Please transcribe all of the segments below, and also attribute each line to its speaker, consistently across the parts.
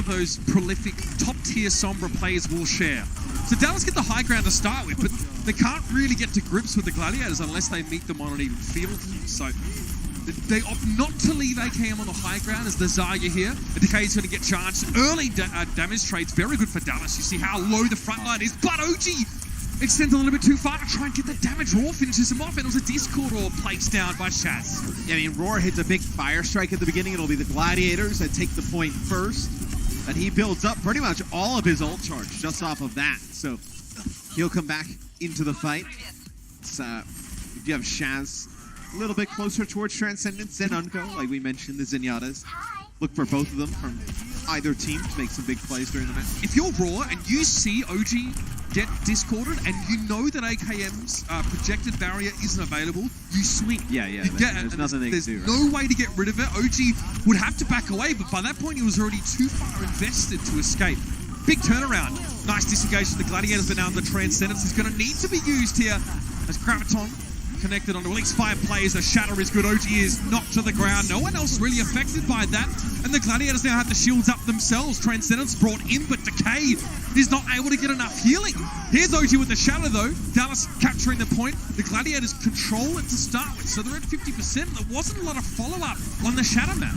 Speaker 1: of those prolific, top-tier Sombra players will share. So Dallas get the high ground to start with, but they can't really get to grips with the Gladiators unless they meet them on an even field. So they opt not to leave AKM on the high ground as the Zarya here. The Decay is going to get charged. Early damage trades, very good for Dallas. You see how low the front line is, but OG extends a little bit too far to try and get the damage. Roar finishes him off, and it was a Discord Roar placed down by Shaz.
Speaker 2: Yeah, I mean, Roar hits a big fire strike at the beginning. It'll be the Gladiators that take the point first. And he builds up pretty much all of his ult charge just off of that. So he'll come back into the fight. You have Shaz a little bit closer towards Transcendence than Unco, like we mentioned, the Zenyatas. Look for both of them from either team to make some big plays during the match.
Speaker 1: If you're Raw and you see OG get discorded and you know that AKM's projected barrier isn't available, you swing.
Speaker 2: Yeah. There's nothing they can do.
Speaker 1: There's no way to get rid of it. OG would have to back away, but by that point he was already too far invested to escape. Big turnaround. Nice disengage from the Gladiators, but now the Transcendence is going to need to be used here as Graviton connected onto at least 5 players. The shatter is good. OG is knocked to the ground. No one else really affected by that. And the Gladiators now have the shields up themselves. Transcendence brought in, but Decay is not able to get enough healing. Here's OG with the shatter though. Dallas capturing the point. The Gladiators control it to start with, so they're at 50%. There wasn't a lot of follow-up on the shatter map.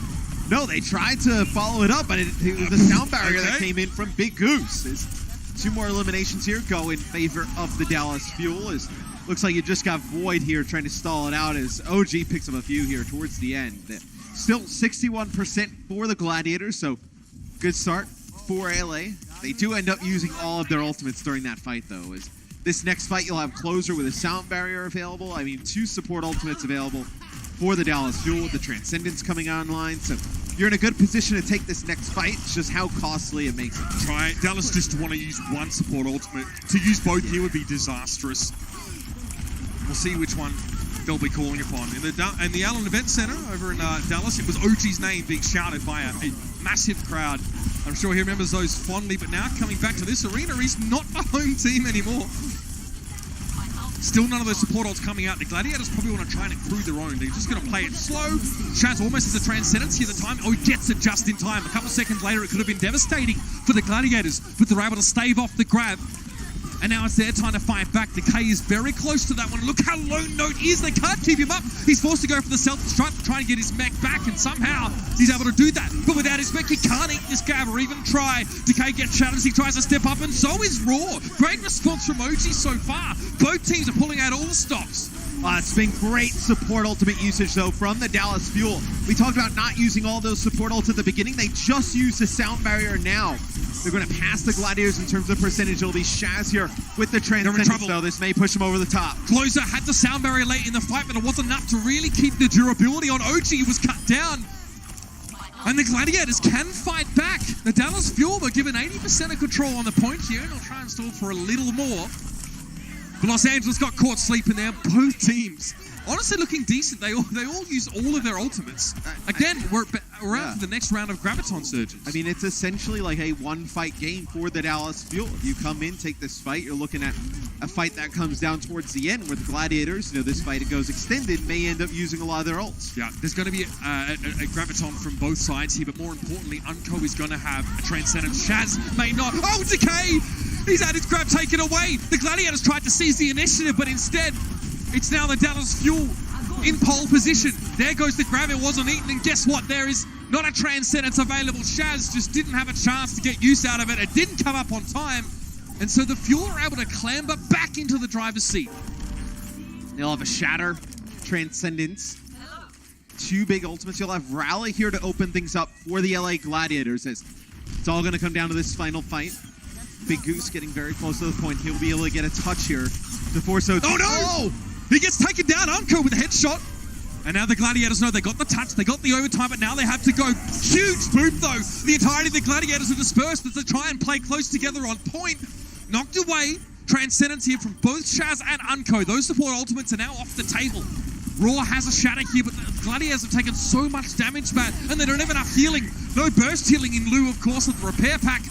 Speaker 2: No, they tried to follow it up, but it was the sound barrier that came in from BigGoose. There's 2 more eliminations here go in favor of the Dallas Fuel. Looks like you just got Void here trying to stall it out as OG picks up a few here towards the end. Still 61% for the Gladiators, so good start for LA. They do end up using all of their ultimates during that fight, though. As this next fight, you'll have Closer with a sound barrier available. I mean, 2 support ultimates available for the Dallas Fuel with the Transcendence coming online. So you're in a good position to take this next fight. It's just how costly it makes it.
Speaker 1: Dallas just want to use 1 support ultimate. To use both here would be disastrous. We'll see which one they'll be calling upon. In the Allen Event Center over in Dallas, it was OG's name being shouted by a massive crowd. I'm sure he remembers those fondly, but now coming back to this arena, he's not the home team anymore. Still none of those support ults coming out. The Gladiators probably want to try and improve their own. They're just going to play it slow. Shaz almost has a Transcendence here at the time. Oh, he gets it just in time. A couple seconds later, it could have been devastating for the Gladiators, but they're able to stave off the grab. And now it's their time to fight back. Decay is very close to that one. Look how low Note is. They can't keep him up. He's forced to go for the self-destruct to try and get his mech back, and somehow he's able to do that. But without his mech, he can't eat this grab or even try. Decay gets shattered as he tries to step up, and so is Raw. Great response from OG so far. Both teams are pulling out all the stops.
Speaker 2: It's been great support ultimate usage, though, from the Dallas Fuel. We talked about not using all those support ults at the beginning. They just used the sound barrier now. They're going to pass the Gladiators in terms of percentage. It'll be Shaz here with the Transcendence, though. This may push him over the top.
Speaker 1: Closer had the sound barrier late in the fight, but it wasn't enough to really keep the durability on OG. It was cut down. And the Gladiators can fight back. The Dallas Fuel were given 80% of control on the point here, and they'll try and stall for a little more. But Los Angeles got caught sleeping there. Both teams honestly looking decent. They all use all of their ultimates. Again, we're out for the next round of Graviton Surges.
Speaker 2: I mean, it's essentially like a 1-fight game for the Dallas Fuel. If you come in, take this fight, you're looking at a fight that comes down towards the end where the Gladiators, this fight it goes extended, may end up using a lot of their ults.
Speaker 1: Yeah, there's going to be a Graviton from both sides here, but more importantly, Unco is going to have a Transcendence. Shaz may not. Oh, Decay! He's had his grab taken away. The Gladiators tried to seize the initiative, but instead, it's now the Dallas Fuel in pole position. There goes the grab. It wasn't eaten, and guess what? There is not a Transcendence available. Shaz just didn't have a chance to get use out of it. It didn't come up on time, and so the Fuel are able to clamber back into the driver's seat.
Speaker 2: They'll have a Shatter, Transcendence, 2 big ultimates. You'll have Rally here to open things up for the LA Gladiators. As it's all going to come down to this final fight. BigGoose getting very close to the point. He'll be able to get a touch here to force out.
Speaker 1: Oh no! Oh! He gets taken down, Unco with a headshot. And now the Gladiators know they got the touch, they got the overtime, but now they have to go. Huge boop though. The entirety of the Gladiators are dispersed as they try and play close together on point. Knocked away. Transcendence here from both Shaz and Unco. Those support ultimates are now off the table. Raw has a shatter here, but the Gladiators have taken so much damage, Matt, and they don't have enough healing. No burst healing in lieu, of course, of the repair pack.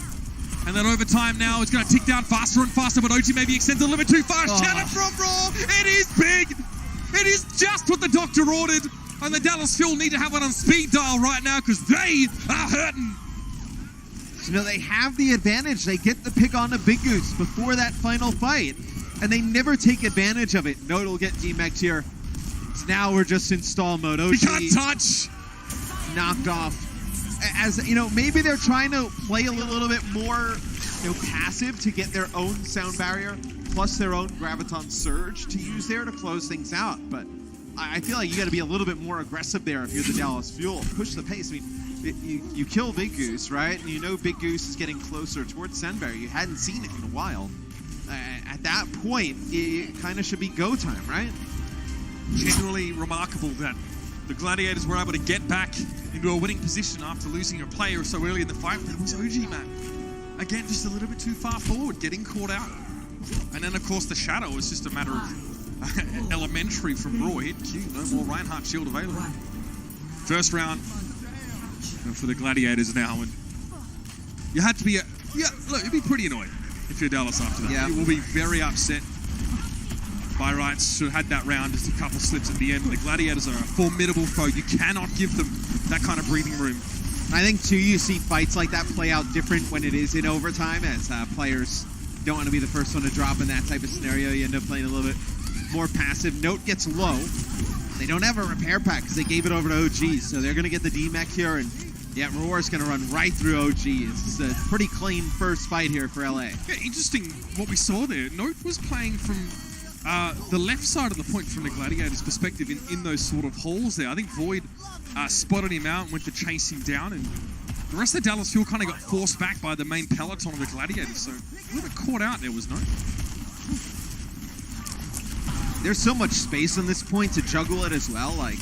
Speaker 1: And that overtime now is going to tick down faster and faster, but OG maybe extends a little bit too far. Shatter from Raw. It is big. It is just what the doctor ordered. And the Dallas Fuel need to have it on speed dial right now because they are hurting.
Speaker 2: You know, they have the advantage. They get the pick on the BigGoose before that final fight, and they never take advantage of it. Note will get demeched here. So now we're just in stall mode. OG
Speaker 1: He can't touch!
Speaker 2: knocked off. As, you know, maybe they're trying to play a little bit more, you know, passive to get their own sound barrier, plus their own Graviton Surge to use there to close things out. But I feel like you got to be a little bit more aggressive there if you're the Dallas Fuel. Push the pace. I mean, you kill BigGoose, right? And you know BigGoose is getting closer towards sound barrier. You hadn't seen it in a while. At that point, it kind of should be go time, right?
Speaker 1: Genuinely remarkable that the Gladiators were able to get back into a winning position after losing a player so early in the fight. But it was OG, man. Again, just a little bit too far forward, getting caught out. And then, of course, the shadow was just a matter of elementary from Raw. Hit Q, no more Reinhardt shield available. First round for the Gladiators now. And you had to be, look, you'd be pretty annoyed if you're Dallas after that.
Speaker 2: Yeah.
Speaker 1: You will be very upset. By rights, should have had that round, just a couple slips at the end. The Gladiators are a formidable foe. You cannot give them that kind of breathing room.
Speaker 2: I think, too, you see fights like that play out different when it is in overtime, as players don't want to be the first one to drop in that type of scenario. You end up playing a little bit more passive. Note gets low. They don't have a repair pack because they gave it over to OG, so they're going to get the DMEC here, and yeah, Roar's going to run right through OG. It's a pretty clean first fight here for LA.
Speaker 1: Yeah, interesting what we saw there. Note was playing from the left side of the point from the Gladiators' perspective in those sort of holes there. I think Void spotted him out and went to chase him down, and the rest of the Dallas Fuel kind of got forced back by the main peloton of the Gladiators, so a little bit caught out there was Note.
Speaker 2: There's so much space on this point to juggle it as well. Like,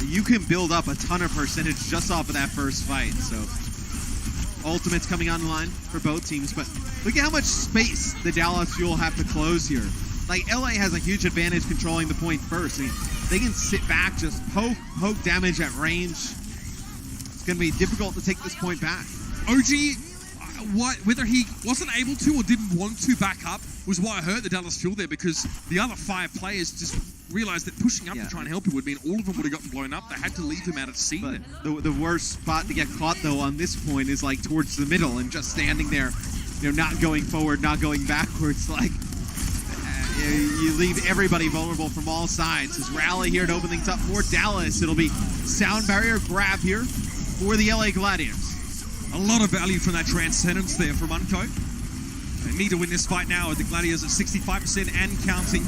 Speaker 2: you can build up a ton of percentage just off of that first fight, so ultimates coming online for both teams, but look at how much space the Dallas Fuel have to close here. Like, LA has a huge advantage controlling the point first. I mean, they can sit back, just poke damage at range. It's going to be difficult to take this point back.
Speaker 1: OG, whether he wasn't able to or didn't want to back up was what hurt the Dallas Fuel there, because the other 5 players just realized that pushing up to try and help him would mean all of them would have gotten blown up. They had to leave him out at sea.
Speaker 2: But the worst spot to get caught, though, on this point is like towards the middle and just standing there, you know, not going forward, not going backwards. Like, you leave everybody vulnerable from all sides. His rally here to open things up for Dallas. It'll be sound barrier grab here for the LA Gladiators.
Speaker 1: A lot of value from that Transcendence there from Unco. They need to win this fight now with the Gladiators at 65% and counting.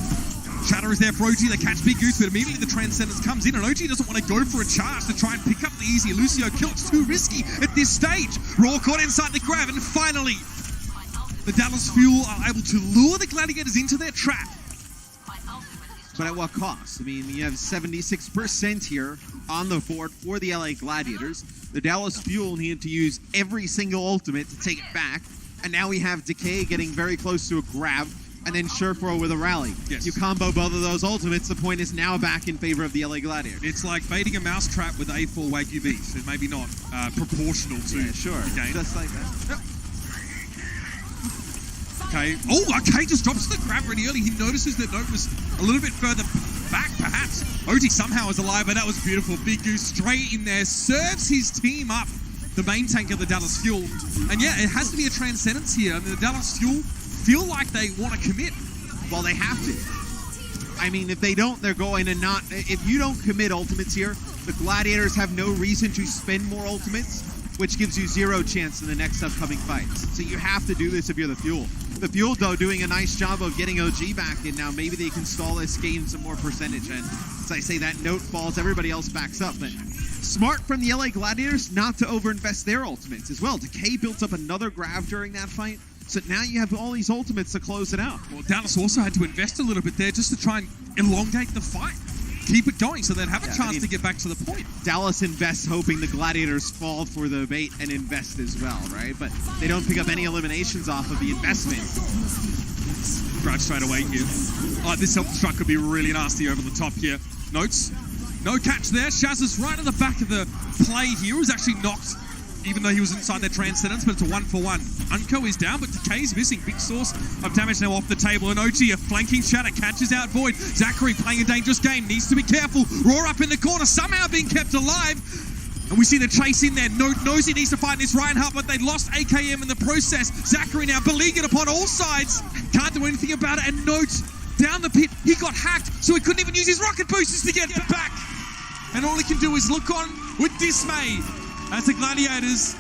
Speaker 1: Shatter is there for OG. They catch BigGoose, but immediately the Transcendence comes in, and OG doesn't want to go for a charge to try and pick up the easy Lucio kill. It's too risky at this stage. Raw caught inside the grab, and finally, the Dallas Fuel are able to lure the Gladiators into their trap.
Speaker 2: But at what cost? I mean, you have 76% here on the board for the LA Gladiators. The Dallas Fuel needed to use every single ultimate to take it back. And now we have Decay getting very close to a grab, and then Surefro with a rally.
Speaker 1: Yes.
Speaker 2: You combo both of those ultimates, the point is now back in favor of the LA Gladiators.
Speaker 1: It's like baiting a mousetrap with A4 Wagyu beef. It may be not proportional to the game.
Speaker 2: Just like that. Yep.
Speaker 1: Okay. Oh, okay, just drops the grab really early. He notices that Note was a little bit further back, perhaps. OG somehow is alive, but that was beautiful. BigGoose straight in there, serves his team up, the main tank of the Dallas Fuel. And yeah, it has to be a Transcendence here. I mean, the Dallas Fuel feel like they want to commit.
Speaker 2: Well, they have to. I mean, if they don't, they're going to not... If you don't commit ultimates here, the Gladiators have no reason to spend more ultimates, which gives you 0 chance in the next upcoming fights. So you have to do this if you're the Fuel. The Fuel, though, doing a nice job of getting OG back in now. Maybe they can stall this, gain some more percentage. And as I say, that Note falls, everybody else backs up. But smart from the LA Gladiators not to overinvest their ultimates as well. Decay built up another grab during that fight. So now you have all these ultimates to close it out.
Speaker 1: Well, Dallas also had to invest a little bit there just to try and elongate the fight. Keep it going so they'd have a chance to get back to the point.
Speaker 2: Dallas invests hoping the Gladiators fall for the bait and invest as well, right? But they don't pick up any eliminations off of the investment.
Speaker 1: Grudge straight away here. Oh, this self-destruct could be really nasty over the top here. Notes. No catch there. Shaz is right at the back of the play here. He was actually knocked, even though he was inside their Transcendence, but it's a 1-for-1. Unco is down, but Decay's missing. Big source of damage now off the table. And OG, a flanking Shatter, catches out Void. Zachary playing a dangerous game, needs to be careful. Roar up in the corner, somehow being kept alive. And we see the chase in there. Note knows he needs to fight this Reinhardt, but they lost AKM in the process. Zachary now beleaguered upon all sides. Can't do anything about it. And Note down the pit, he got hacked, so he couldn't even use his rocket boosters to get back. And all he can do is look on with dismay as the Gladiators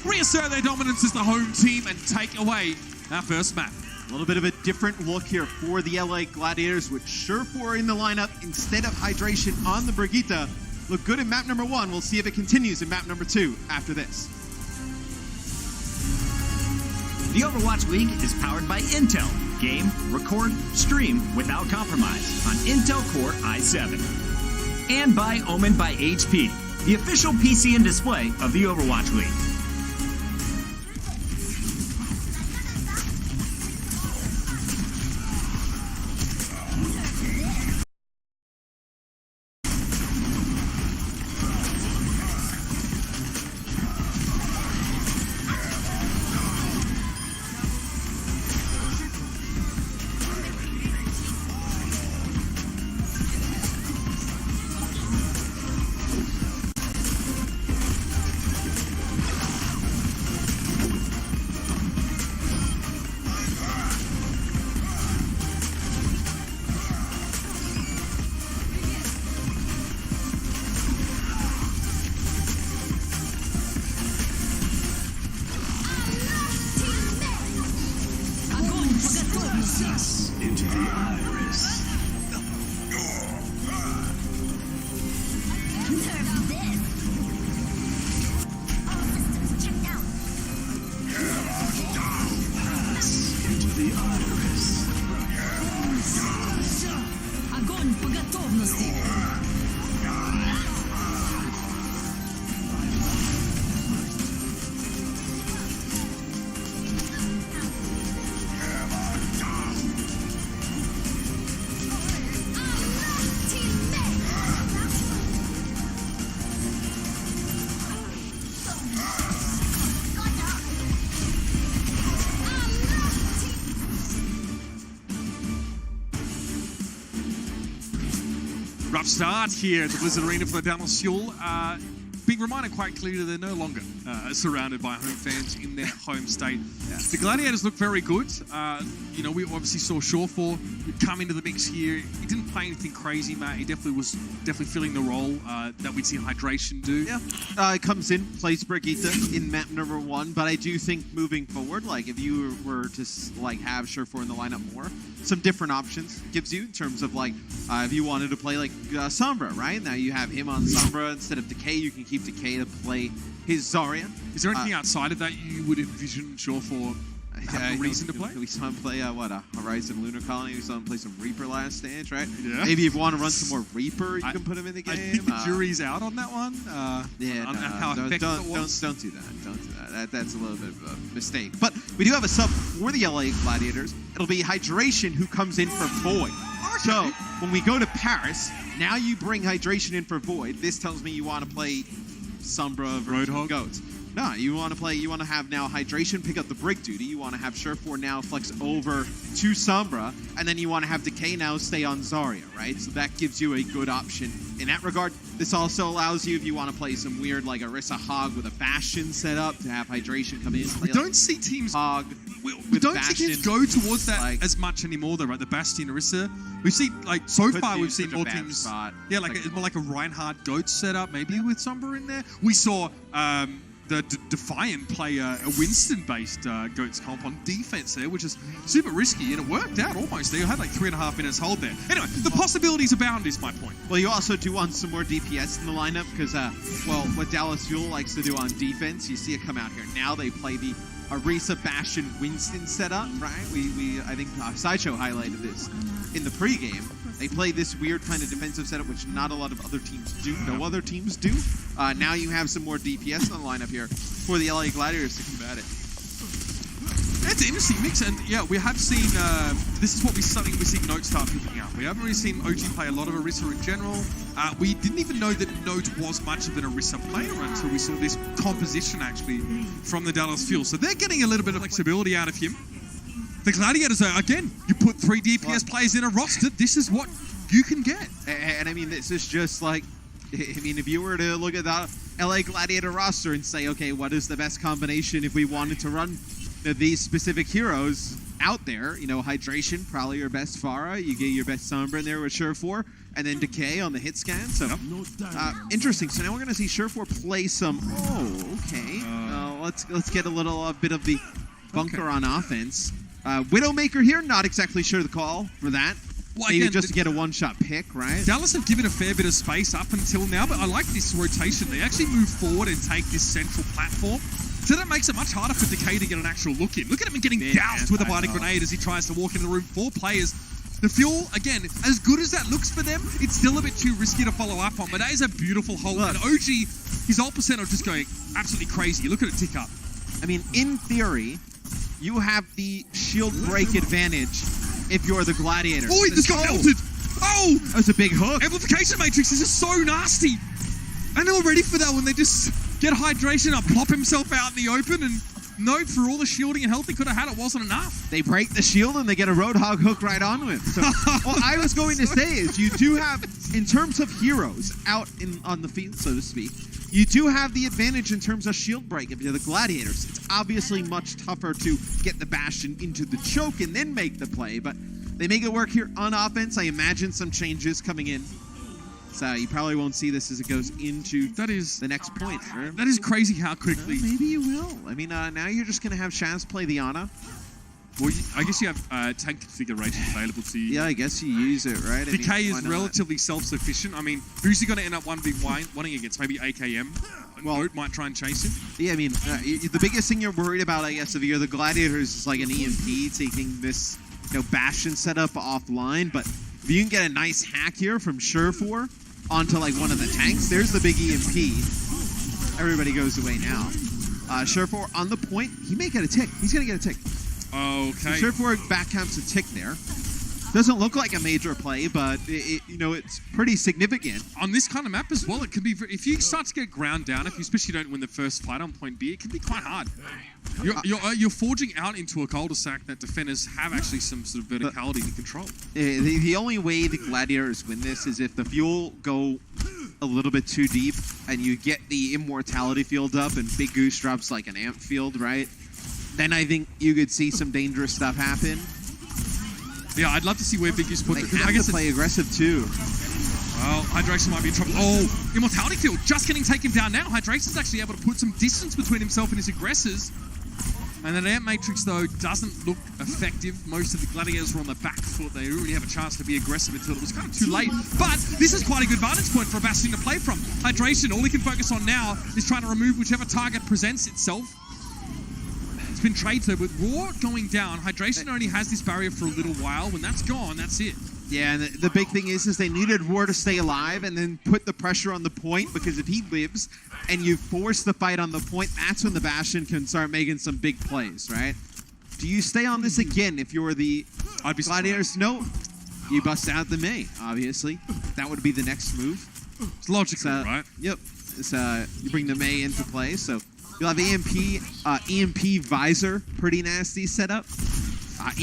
Speaker 1: reassert their dominance as the home team and take away our first map.
Speaker 2: A little bit of a different look here for the LA Gladiators with Surefour in the lineup instead of Hydration on the Brigitte. Look good in map number 1. We'll see if it continues in map number 2 after this.
Speaker 3: The Overwatch League is powered by Intel. Game, record, stream without compromise on Intel Core i7. And by Omen by HP, the official PC and display of the Overwatch League.
Speaker 4: Into the iris. Into the iris.
Speaker 5: Огонь по готовности.
Speaker 1: Rough start here at the Blizzard Arena for the Dallas Fuel. Being reminded quite clearly they're no longer surrounded by home fans in their home state. The Gladiators look very good. You know, we obviously saw Surefour come into the mix here. He didn't play anything crazy, Matt. He definitely was filling the role that we'd seen Hydration do.
Speaker 2: Yeah, it comes in, plays Brigitte in map number 1, but I do think moving forward, like if you were to like have Surefour in the lineup more, some different options it gives you in terms of like if you wanted to play like Sombra, right? Now you have him on Sombra instead of Decay. You can keep Decay to play his Zarya.
Speaker 1: Is there anything outside of that you would envision Surefour have a reason to play?
Speaker 2: We saw him play a Horizon Lunar Colony. We saw him play some Reaper last stage, right?
Speaker 1: Yeah.
Speaker 2: Maybe if you want to run some more Reaper, you can put him in the game.
Speaker 1: I think the jury's out on that one.
Speaker 2: Don't do that. Don't do that. That's a little bit of a mistake. But we do have a sub for the LA Gladiators. It'll be Hydration who comes in for Void. Okay. So when we go to Paris, now you bring Hydration in for Void. This tells me you want to play Sombra versus
Speaker 1: Roadhog?
Speaker 2: Goats. No, you want to have now Hydration pick up the Brig duty. You want to have Surefour now flex over to Sombra, and then you want to have Decay now stay on Zarya, right? So that gives you a good option in that regard. This also allows you, if you want to play some weird like Orisa Hog with a Bastion set up, to have Hydration come in.
Speaker 1: We don't see teams
Speaker 2: Hog.
Speaker 1: We don't see teams go towards that like, as much anymore, though, right? The Bastion, Orisa. We've seen, like, so far, we've seen more teams. Yeah, like more like a Reinhardt Goat setup, maybe with Sombra in there. We saw the Defiant play a Winston-based Goats comp on defense there, which is super risky, and it worked out almost. They had like 3.5 minutes hold there. Anyway, the possibilities abound is my point.
Speaker 2: Well, you also do want some more DPS in the lineup because, well, what Dallas Fuel likes to do on defense, you see it come out here. Now they play the Orisa Bastion Winston setup, right? I think Sideshow highlighted this in the pregame. They play this weird kind of defensive setup, which not a lot of other teams do. No other teams do. Now you have some more DPS on the lineup here for the LA Gladiators to combat it.
Speaker 1: It's an interesting mix, and yeah, we have seen, this is what we've seen Note start picking up. We haven't really seen OG play a lot of Orisa in general. We didn't even know that Note was much of an Orisa player until we saw this composition actually from the Dallas Fuel. So they're getting a little bit of flexibility out of him. The Gladiators are, again, you put 3 DPS players in a roster, this is what you can get.
Speaker 2: And I mean, this is just like I mean, if you were to look at the LA Gladiator roster and say, okay, what is the best combination if we wanted to run these specific heroes out there? You know, Hydration, probably your best Pharah. You get your best Sombra in there with Surefour, and then Decay on the hit scan. So, interesting. So now we're going to see Surefour play some. Oh, okay. Let's get a little bit of the bunker on offense. Widowmaker here, not exactly sure the call for that.
Speaker 1: Well,
Speaker 2: Maybe
Speaker 1: again,
Speaker 2: just to get a one-shot pick, right?
Speaker 1: Dallas have given a fair bit of space up until now, but I like this rotation. They actually move forward and take this central platform. So that makes it much harder for Decay to get an actual look in. Look at him getting doused with a biting grenade as he tries to walk into the room. 4 players. The Fuel, again, as good as that looks for them, it's still a bit too risky to follow up on, but that is a beautiful hold. And OG, his ult percent are just going absolutely crazy. Look at it tick up.
Speaker 2: I mean, in theory, you have the shield break advantage if you're the Gladiators.
Speaker 1: Oh, he just got melted. Oh!
Speaker 2: That was a big hook.
Speaker 1: Amplification Matrix is just so nasty. And they were ready for that when they just get Hydration up, plop himself out in the open, and no, for all the shielding and health he could have had, it wasn't enough.
Speaker 2: They break the shield and they get a Roadhog hook right onto him. So, what I was going to say is you do have, in terms of heroes out on the field, so to speak, you do have the advantage in terms of shield break if you're the Gladiators. It's obviously much tougher to get the Bastion into the choke and then make the play, but they make it work here on offense. I imagine some changes coming in. So you probably won't see this as it goes into the next point. Sure.
Speaker 1: That is crazy how quickly.
Speaker 2: Maybe you will. I mean, now you're just going to have Shaz play the Ana.
Speaker 1: Well, I guess you have tank configuration available to you.
Speaker 2: Yeah, I guess you use it, right?
Speaker 1: Decay is relatively self-sufficient. I mean, who's he going to end up 1v1 against? Maybe AKM? Well, Goat might try and chase him.
Speaker 2: Yeah, I mean, the biggest thing you're worried about, I guess, if you're the Gladiators is like an EMP taking this Bastion setup offline. But if you can get a nice hack here from Surefour onto like one of the tanks, there's the big EMP. Everybody goes away now. Surefour on the point. He may get a tick. He's going to get a tick.
Speaker 1: Okay.
Speaker 2: So Surefour backcamps a tick there. Doesn't look like a major play, but it's pretty significant.
Speaker 1: On this kind of map as well, it can be if you start to get ground down, if you especially don't win the first fight on point B, it can be quite hard. You're forging out into a cul-de-sac that defenders have actually some sort of verticality to control.
Speaker 2: The only way the Gladiators win this is if the Fuel go a little bit too deep and you get the immortality field up and BigGoose drops like an amp field, right? Then I think you could see some dangerous stuff happen.
Speaker 1: Yeah, I'd love to see where BigGoose put it.
Speaker 2: I guess to play aggressive too.
Speaker 1: Well, Hydration might be in trouble. Oh, Immortality Field just getting taken down now. Hydration's actually able to put some distance between himself and his aggressors. And that Amp Matrix, though, doesn't look effective. Most of the Gladiators were on the back foot. They didn't really have a chance to be aggressive until it was kind of too late. But this is quite a good vantage point for a Bastion to play from. Hydration, all he can focus on now is trying to remove whichever target presents itself. It's been traded, though, with Raw going down. Hydration only has this barrier for a little while. When that's gone, that's it.
Speaker 2: Yeah, and the big thing is they needed War to stay alive and then put the pressure on the point, because if he lives and you force the fight on the point, that's when the Bastion can start making some big plays, right? Do you stay on this again if you're the Gladiators? No. You bust out the Mei, obviously. That would be the next move.
Speaker 1: It's logical, right?
Speaker 2: Yep. You bring the Mei into play, so you'll have EMP Visor, pretty nasty setup.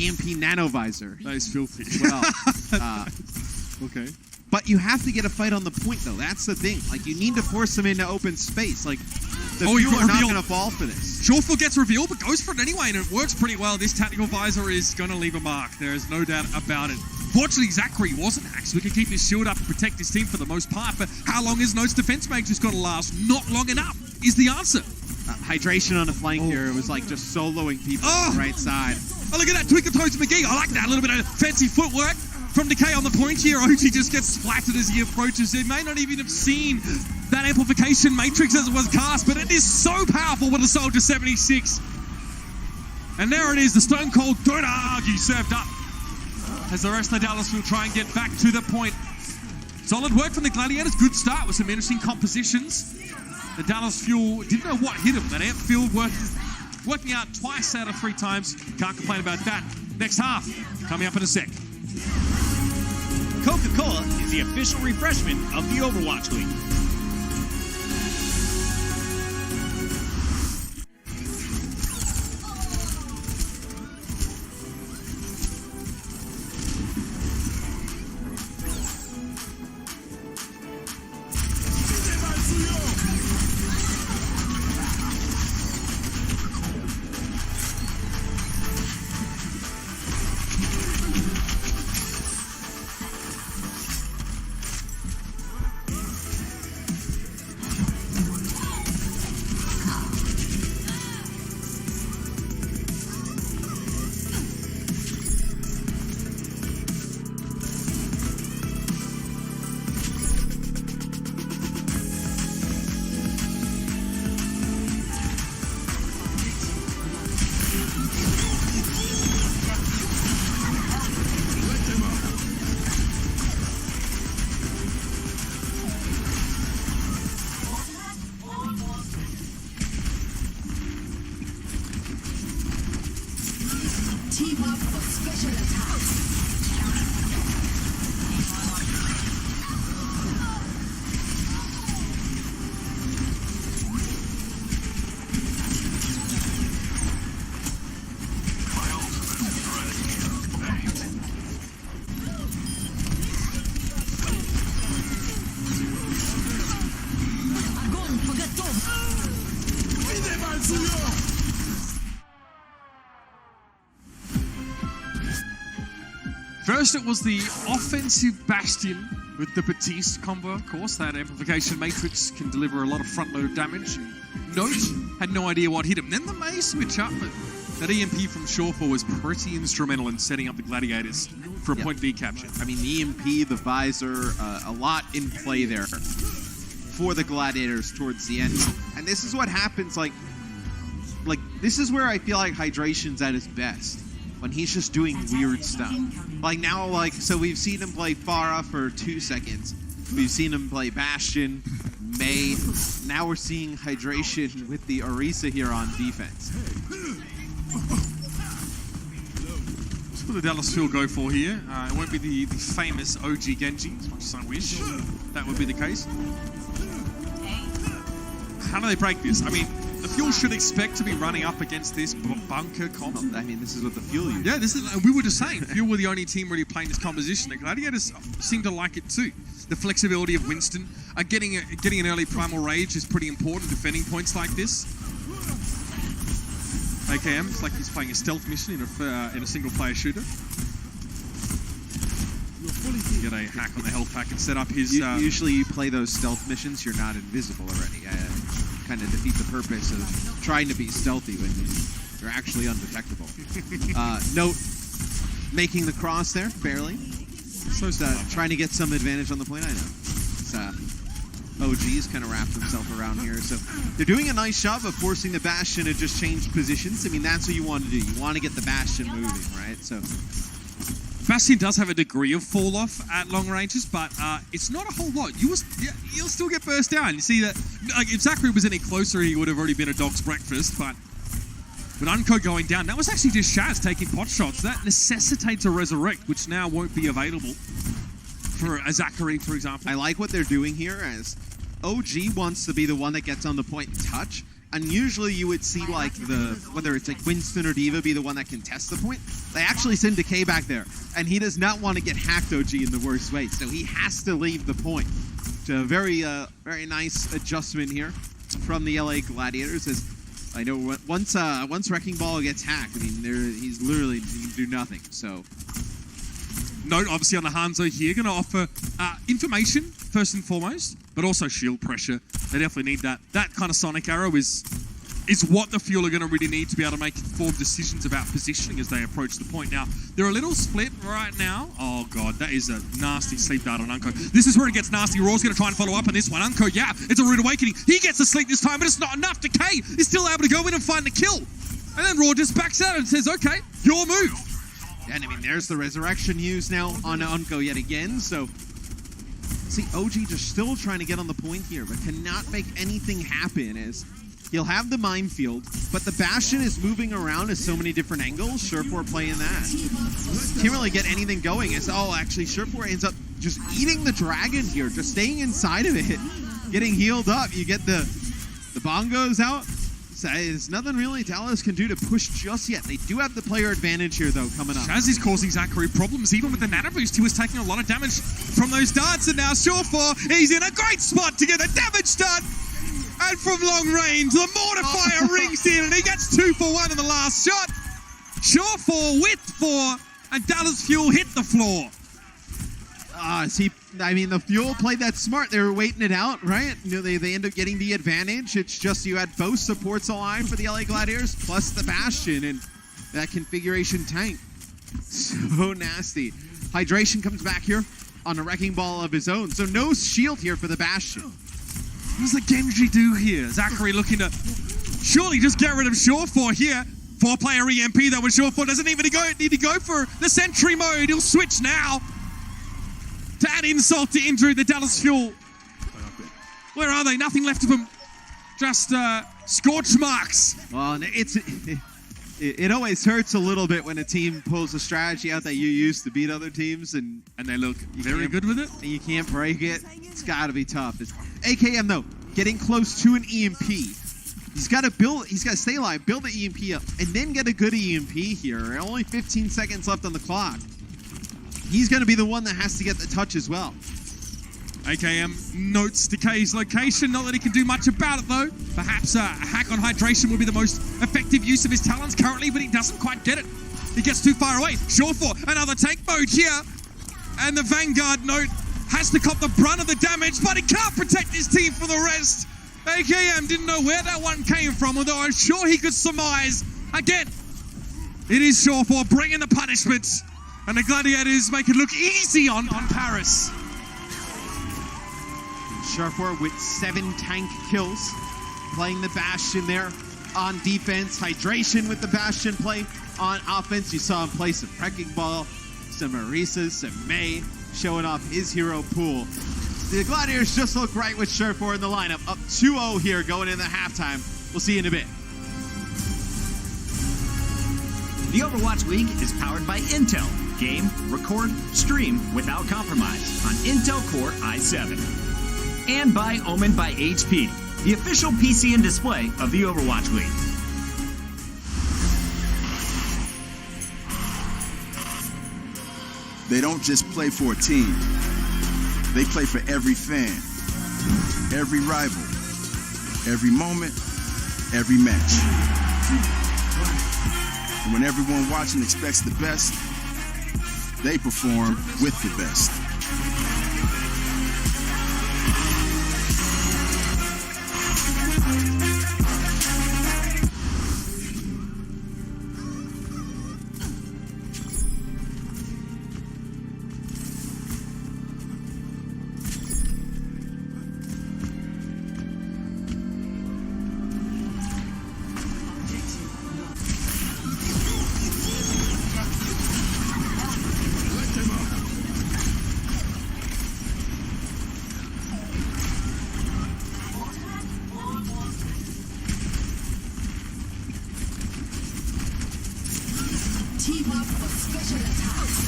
Speaker 2: EMP Nano Visor.
Speaker 1: That is filthy.
Speaker 2: Well,
Speaker 1: okay.
Speaker 2: But you have to get a fight on the point, though. That's the thing. Like, you need to force them into open space. Like, the Fuel are not going to fall for this.
Speaker 1: Shortfall gets revealed, but goes for it anyway, and it works pretty well. This tactical visor is going to leave a mark. There is no doubt about it. Fortunately, Zachary wasn't hacked, so we can keep his shield up and protect his team for the most part. But how long is Note's defense matrix going to last? Not long enough is the answer.
Speaker 2: Hydration on the flank here. It was like just soloing people on the right side.
Speaker 1: Oh, look at that. Twinkle Toes McGee. I like that. A little bit of fancy footwork from Decay on the point here. OG just gets splattered as he approaches. He may not even have seen that amplification matrix as it was cast, but it is so powerful with a Soldier 76. And there it is. The Stone Cold Don't Argue served up as the rest of the Dallas will try and get back to the point. Solid work from the Gladiators. Good start with some interesting compositions. The Dallas Fuel didn't know what hit him. That amp field working out twice out of 3 times. Can't complain about that. Next half coming up in a sec.
Speaker 3: Coca-Cola is the official refreshment of the Overwatch League.
Speaker 5: Team up for special attack. Огонь по готовности.
Speaker 1: First, it was the offensive Bastion with the Batiste combo, of course. That amplification matrix can deliver a lot of front-load damage. Note had no idea what hit him. Then the May switch up, but that EMP from Shawful was pretty instrumental in setting up the Gladiators for a point B capture.
Speaker 2: I mean, the EMP, the visor, a lot in play there for the Gladiators towards the end. And this is what happens, like this is where I feel like Hydration's at his best. When he's just doing weird stuff. Like now, so we've seen him play Pharah for 2 seconds. We've seen him play Bastion, May. Now we're seeing Hydration with the Orisa here on defense.
Speaker 1: That's what the Dallas Fuel go for here. It won't be the famous OG Genji, as much as I wish that would be the case. How do they break this? I mean, the Fuel should expect to be running up against this bunker comp.
Speaker 2: I mean, this is what the Fuel uses.
Speaker 1: Yeah, this is. We were just saying, Fuel were the only team really playing this composition. The Gladiators seem to like it too. The flexibility of Winston, getting an early primal rage is pretty important. Defending points like this. AKM, it's like he's playing a stealth mission in a single-player shooter. Get a hack on the health pack and set up his.
Speaker 2: Usually, you play those stealth missions, you're not invisible already. Kind of defeat the purpose of trying to be stealthy when you're actually undetectable. Note, making the cross there, barely. So trying to get some advantage on the plane, I know. OG's kind of wrapped himself around here. So they're doing a nice job of forcing the Bastion to just change positions. I mean, that's what you want to do. You want to get the Bastion moving, right? So
Speaker 1: Bastion does have a degree of fall off at long ranges, but it's not a whole lot. You'll still get burst down. You see that, like, if Zachary was any closer, he would have already been a dog's breakfast. But with Unco going down, that was actually just Shaz taking pot shots. That necessitates a resurrect, which now won't be available for a Zachary, for example.
Speaker 2: I like what they're doing here, as OG wants to be the one that gets on the point and touch. And usually you would see, like, whether it's like Winston or D.Va be the one that can test the point. They actually send Decay back there, and he does not want to get hacked OG in the worst way, so he has to leave the point. So a very nice adjustment here from the LA Gladiators. As I know, once Wrecking Ball gets hacked, I mean, he's literally he can do nothing. So
Speaker 1: Note, obviously, on the Hanzo here, going to offer information, first and foremost, but also shield pressure. They definitely need that. That kind of Sonic Arrow is what the Fuel are going to really need to be able to make informed decisions about positioning as they approach the point. Now, they're a little split right now. Oh, God, that is a nasty sleep dart on Unco. This is where it gets nasty. Raw's going to try and follow up on this one. Unco, yeah, it's a rude awakening. He gets the sleep this time, but it's not enough. Decay is still able to go in and find the kill. And then Raw just backs out and says, okay, your move.
Speaker 2: And I mean, there's the resurrection used now on Unco yet again. So, see, OG just still trying to get on the point here, but cannot make anything happen as he'll have the minefield, but the Bastion is moving around at so many different angles. Surefour playing that. Can't really get anything going. Actually, Surefour ends up just eating the dragon here, just staying inside of it, getting healed up. You get the bongos out. So there's nothing really Dallas can do to push just yet. They do have the player advantage here, though, coming up.
Speaker 1: Shaz is causing Zachary problems. Even with the nano boost, he was taking a lot of damage from those darts. And now Surefour, he's in a great spot to get the damage done. And from long range, the Mortifier rings in, and he gets 2 for 1 in the last shot. Surefour with 4, and Dallas Fuel hit the floor.
Speaker 2: The Fuel played that smart. They were waiting it out, right? You know, they end up getting the advantage. It's just you had both supports alive for the LA Gladiators, plus the Bastion, and that configuration tank. So nasty. Hydration comes back here on a wrecking ball of his own. So no shield here for the Bastion.
Speaker 1: What does the Genji do here? Zachary looking to surely just get rid of Surefour here. 4-player EMP though, when Surefour doesn't even need to go for the sentry mode. He'll switch now. To add insult to injury, the Dallas Fuel. Where are they? Nothing left of them. Just scorch marks.
Speaker 2: Well, It always hurts a little bit when a team pulls a strategy out that you use to beat other teams, and
Speaker 1: they look very good with it.
Speaker 2: And you can't break it. It's got to be tough. AKM though, getting close to an EMP. He's got to stay alive, build the EMP up, and then get a good EMP here. Only 15 seconds left on the clock. He's going to be the one that has to get the touch as well.
Speaker 1: AKM notes Decay's location, not that he can do much about it though. Perhaps a hack on hydration will be the most effective use of his talents currently, but he doesn't quite get it. He gets too far away. Shawfor, another tank mode here. And the Vanguard note has to cop the brunt of the damage, but he can't protect his team for the rest. AKM didn't know where that one came from, although I'm sure he could surmise. Again, it is Shawfor bringing the punishment, and the Gladiators make it look easy on Paris.
Speaker 2: Shawfor with 7 tank kills, playing the Bastion there on defense. Hydration with the Bastion play on offense. You saw him play some Wrecking Ball, some Marisa, some May, showing off his hero pool. The Gladiators just look right with Shawfor in the lineup. Up 2-0 here going into halftime. We'll see you in a bit.
Speaker 3: The Overwatch League is powered by Intel. Game, record, stream without compromise on Intel Core i7. And by Omen by HP, the official PC and display of the Overwatch League.
Speaker 6: They don't just play for a team. They play for every fan, every rival, every moment, every match. And when everyone watching expects the best, they perform with the best.
Speaker 5: Team up for special attacks.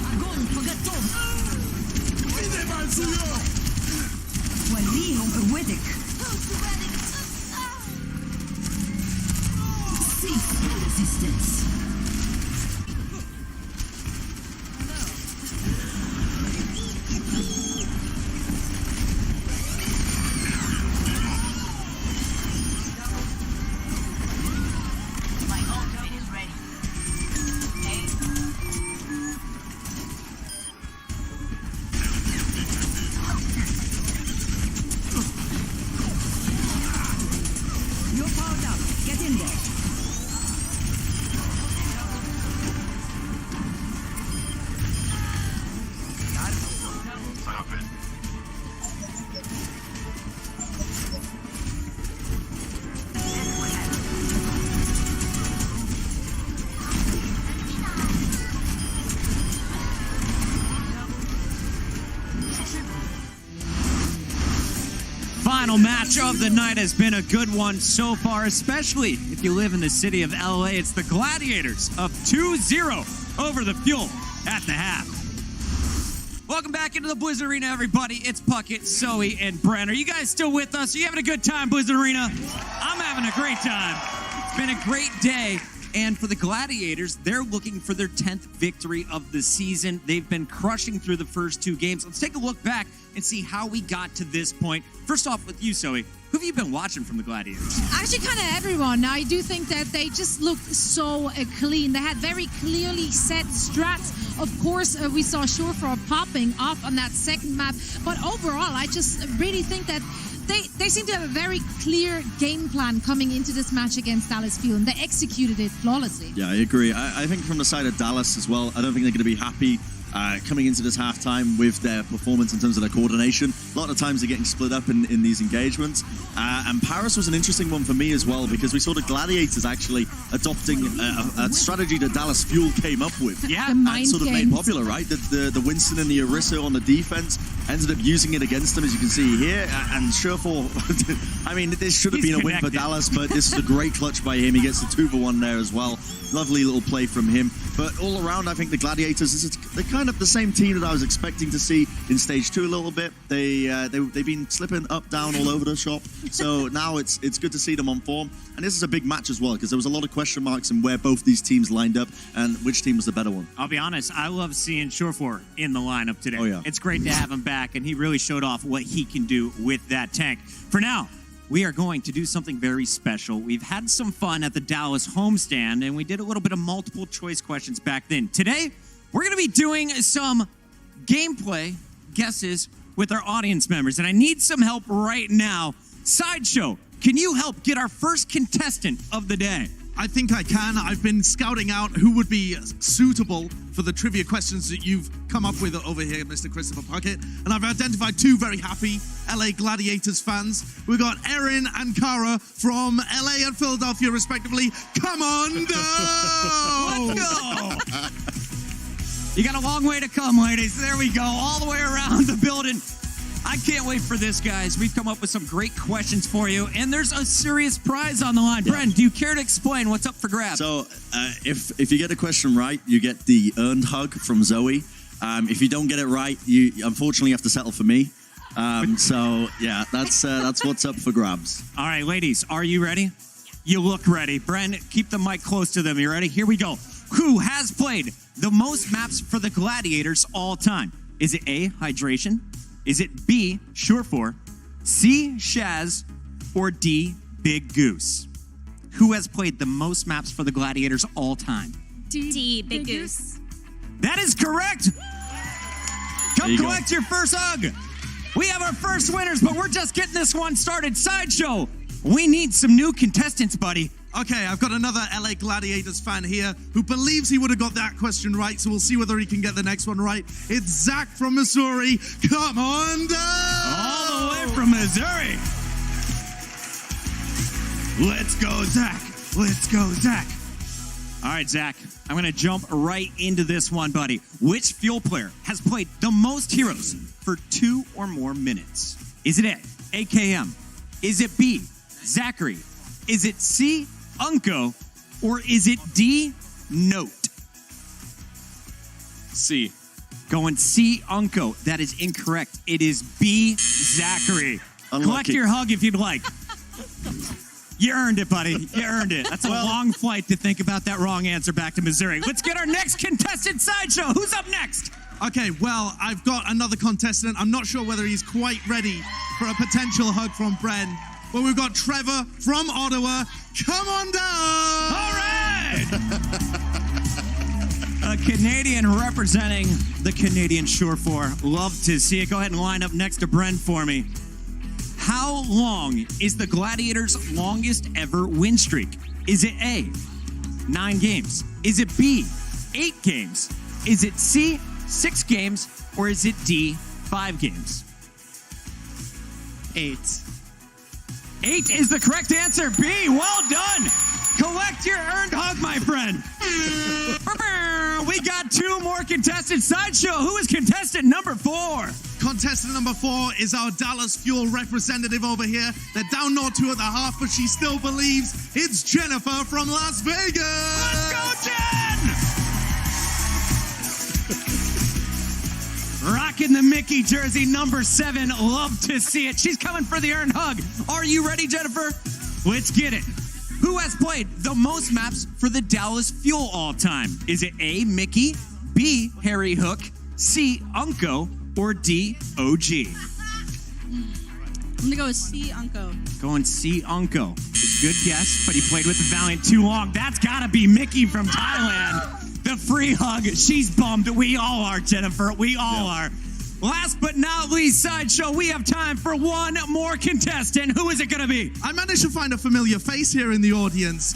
Speaker 5: Agony for Gatom. Walihom Awedic. Cease resistance. My ultimate is ready. You're powered up. Get in there.
Speaker 7: Final match of the night has been a good one so far, especially if you live in the city of LA. It's the Gladiators up 2-0 over the Fuel at the half. Welcome back into the Blizzard Arena, everybody. It's Puckett, Zoe, and Bren. Are you guys still with us? Are you having a good time, Blizzard Arena? I'm having a great time. It's been a great day. And for the Gladiators, they're looking for their 10th victory of the season. They've been crushing through the first 2 games. Let's take a look back and see how we got to this point. First off with you, Zoe. Who have you been watching from the Gladiators?
Speaker 8: Actually, kind of everyone. I do think that they just looked so clean. They had very clearly set strats. Of course, we saw Shawfor popping off on that second map. But overall, I just really think that they seem to have a very clear game plan coming into this match against Dallas Fuel, and they executed it flawlessly.
Speaker 9: Yeah, I agree. I think from the side of Dallas as well, I don't think they're going to be happy coming into this halftime with their performance in terms of their coordination. A lot of times they're getting split up in these engagements. And Paris was an interesting one for me as well, because we saw the Gladiators actually adopting a strategy that Dallas Fuel came up with.
Speaker 7: Yeah.
Speaker 8: The
Speaker 9: And
Speaker 8: mind
Speaker 9: sort of
Speaker 8: games.
Speaker 9: made popular, right? The Winston and the Orisa on the defense ended up using it against them, as you can see here. And Sherfor, I mean, this should have
Speaker 7: He's
Speaker 9: been a win for
Speaker 7: connected.
Speaker 9: Dallas, but this is a great clutch by him. He gets the 2-for-1 there as well. Lovely little play from him. But all around, I think the Gladiators, they're kind of the same team that I was expecting to see in Stage 2 a little bit. They've been slipping up, down all over the shop. So now it's good to see them on form. And this is a big match as well, because there was a lot of question marks in where both these teams lined up and which team was the better one.
Speaker 7: I'll be honest, I love seeing Shoreford in the lineup today.
Speaker 9: Oh, yeah.
Speaker 7: It's great to have him back, and he really showed off what he can do with that tank. For now, we are going to do something very special. We've had some fun at the Dallas homestand, and we did a little bit of multiple choice questions back then. Today, we're going to be doing some gameplay guesses with our audience members, and I need some help right now. Sideshow, can you help get our first contestant of the day?
Speaker 10: I think I can. I've been scouting out who would be suitable for the trivia questions that you've come up with over here, Mr. Christopher Puckett. And I've identified two very happy LA Gladiators fans. We've got Erin and Cara from LA and Philadelphia, respectively. Come on down!
Speaker 7: Let's go! You got a long way to come, ladies. There we go, all the way around the building. I can't wait for this, guys. We've come up with some great questions for you, and there's a serious prize on the line. Yeah. Bren, do you care to explain what's up for grabs?
Speaker 9: So if you get a question right, you get the earned hug from Zoe. If you don't get it right, you unfortunately have to settle for me. So yeah, that's what's up for grabs.
Speaker 7: All right, ladies, are you ready? You look ready. Bren, keep the mic close to them. You ready? Here we go. Who has played the most maps for the Gladiators all time? Is it A, Hydration? Is it B, Short4, C, Shaz, or D, Big Goose? Who has played the most maps for the Gladiators all time?
Speaker 11: D, Big Goose.
Speaker 7: That is correct. Come collect your first hug. We have our first winners, but we're just getting this one started. Sideshow, we need some new contestants, buddy.
Speaker 10: Okay, I've got another LA Gladiators fan here who believes he would have got that question right, so we'll see whether he can get the next one right. It's Zach from Missouri. Come on down!
Speaker 7: All the way from Missouri. Let's go, Zach. Let's go, Zach. All right, Zach, I'm going to jump right into this one, buddy. Which Fuel player has played the most heroes for 2 or more minutes? Is it A, AKM? Is it B, Zachary? Is it C, Unko? Or is it D, Note?
Speaker 12: C.
Speaker 7: Going C, Unko. That is incorrect. It is B, Zachary.
Speaker 9: Unlucky.
Speaker 7: Collect your hug if you'd like. You earned it, buddy. You earned it. That's a long flight to think about that wrong answer back to Missouri. Let's get our next contestant. Sideshow. Who's up next?
Speaker 10: Okay, well, I've got another contestant. I'm not sure whether he's quite ready for a potential hug from Bren. But we've got Trevor from Ottawa. Come on down!
Speaker 7: All right! A Canadian representing the Canadian Shore-4. Love to see it. Go ahead and line up next to Bren for me. How long is the Gladiators' longest ever win streak? Is it A, 9 games? Is it B, 8 games? Is it C, 6 games? Or is it D, 5 games?
Speaker 10: 8.
Speaker 7: 8 is the correct answer. B, well done. Collect your earned hug, my friend. We got 2 more contestants. Sideshow, who is contestant number 4?
Speaker 10: Contestant number 4 is our Dallas Fuel representative over here. They're down 0-2 at the half, but she still believes. It's Jennifer from Las Vegas.
Speaker 7: Let's go, Jen! Rocking the Mickey jersey, number 7. Love to see it. She's coming for the earned hug. Are you ready, Jennifer? Let's get it. Who has played the most maps for the Dallas Fuel all time? Is it A, Mickey, B, Harry Hook, C, Unko, or D, OG?
Speaker 11: I'm going to go with C, Unko.
Speaker 7: Going C, Unko. Good guess, but he played with the Valiant too long. That's got to be Mickey from Thailand. The free hug. She's bummed. We all are, Jennifer. We all are. Last but not least, Sideshow, we have time for one more contestant. Who is it going to be?
Speaker 10: I managed to find a familiar face here in the audience.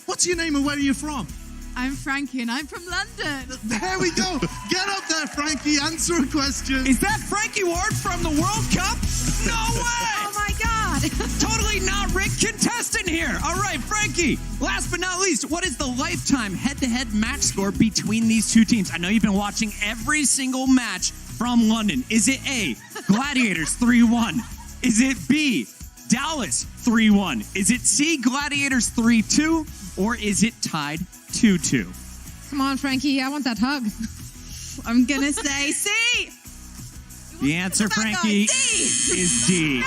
Speaker 10: What's your name and where are you from?
Speaker 11: I'm Frankie and I'm from London.
Speaker 10: There we go. Get up there, Frankie. Answer a question.
Speaker 7: Is that Frankie Ward from the World Cup? No way!
Speaker 8: Oh my God!
Speaker 7: Totally not rigged contestant here. All right, Frankie. Last but not least, what is the lifetime head-to-head match score between these two teams? I know you've been watching every single match from London. Is it A, Gladiators 3-1? Is it B, Dallas 3-1? Is it C, Gladiators 3-2? Or is it tied 2-2?
Speaker 8: Come on, Frankie. I want that hug.
Speaker 11: I'm gonna say C.
Speaker 7: The answer, Frankie, is D.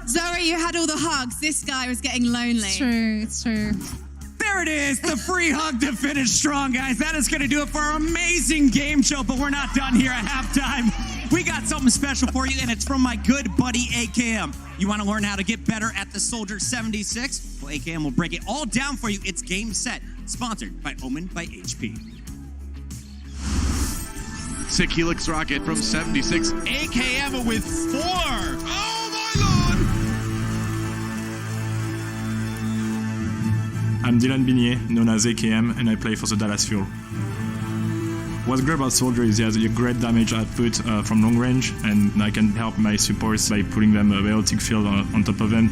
Speaker 11: Zoe, you had all the hugs. This guy was getting lonely.
Speaker 8: It's true. It's true.
Speaker 7: There it is, the free hug to finish strong, guys. That is going to do it for our amazing game show, but we're not done here at halftime. We got something special for you, and it's from my good buddy AKM. You want to learn how to get better at the Soldier 76? Well, AKM will break it all down for you. It's Game Set, sponsored by Omen by HP.
Speaker 2: Sick Helix rocket from 76. AKM with 4. Oh my lord!
Speaker 12: I'm Dylan Binier, known as AKM, and I play for the Dallas Fuel. What's great about Soldier is he has a great damage output from long range, and I can help my supports by putting them a biotic field on top of them.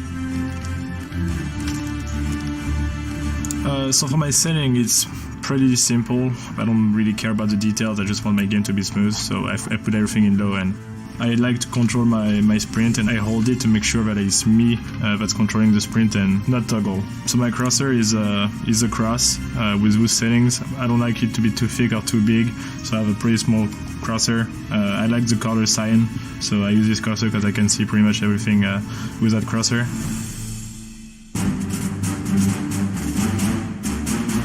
Speaker 12: So for my setting, it's pretty simple. I don't really care about the details, I just want my game to be smooth, so I put everything in low, and I like to control my sprint, and I hold it to make sure that it's me that's controlling the sprint and not toggle. So my crosser is a cross with those settings. I don't like it to be too thick or too big, so I have a pretty small crosser. I like the color cyan, so I use this crosser because I can see pretty much everything with that crosser.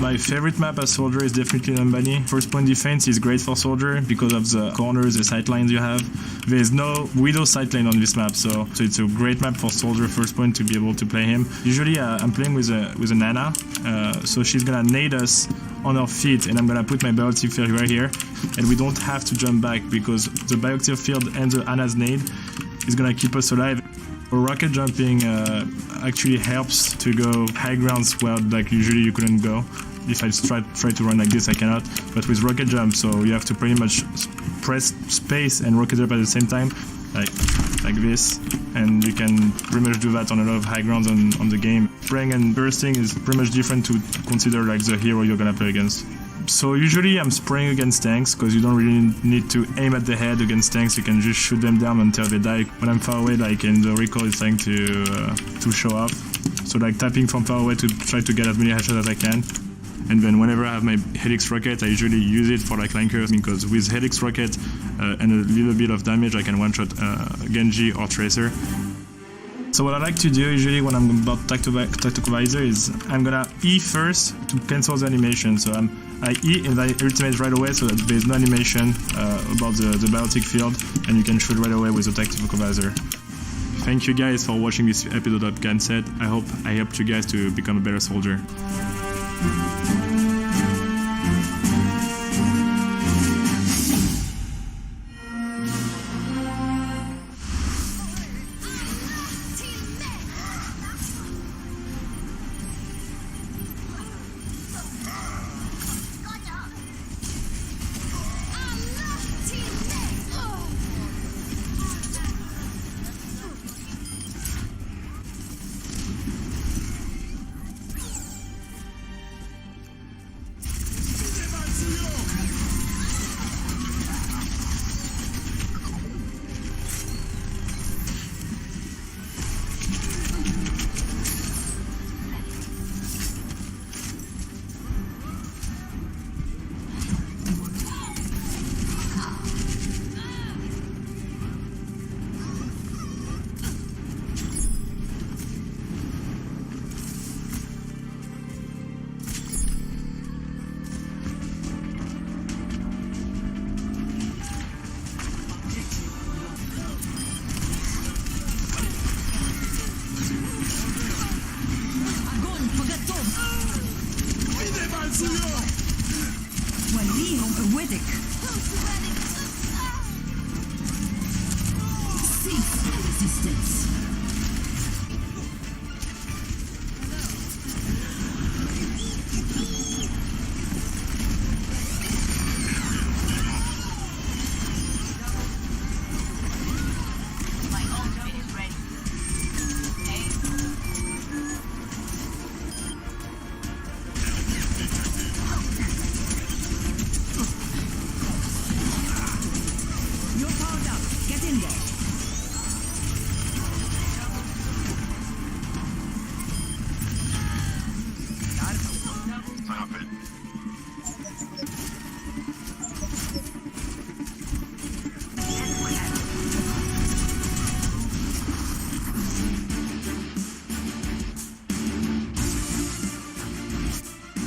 Speaker 12: My favorite map as Soldier is definitely Numbani. First point defense is great for Soldier because of the corners, the sight lines you have. There's no Widow sight lane on this map, so it's a great map for Soldier first point to be able to play him. Usually I'm playing with a Nana, so she's gonna nade us on her feet, and I'm gonna put my bioactive field right here, and we don't have to jump back because the bioactive field and the Ana's nade is gonna keep us alive. Rocket jumping actually helps to go high grounds where like usually you couldn't go. If I try to run like this, I cannot. But with rocket jump, so you have to pretty much press space and rocket jump at the same time, like this, and you can pretty much do that on a lot of high grounds on the game. Spraying and bursting is pretty much different to consider like the hero you're gonna play against. So usually I'm spraying against tanks because you don't really need to aim at the head against tanks. You can just shoot them down until they die. When I'm far away, like in the recoil, it's starting to show up. So like tapping from far away to try to get as many headshots as I can. And then whenever I have my Helix Rocket, I usually use it for like flankers, because with Helix Rocket and a little bit of damage, I can one-shot Genji or Tracer. So what I like to do usually when I'm about Tactical Visor is I'm gonna E first to cancel the animation. So I E and I ultimate right away so that there's no animation about the biotic field, and you can shoot right away with the Tactical Visor. Thank you guys for watching this episode of Game Set. I hope I helped you guys to become a better soldier.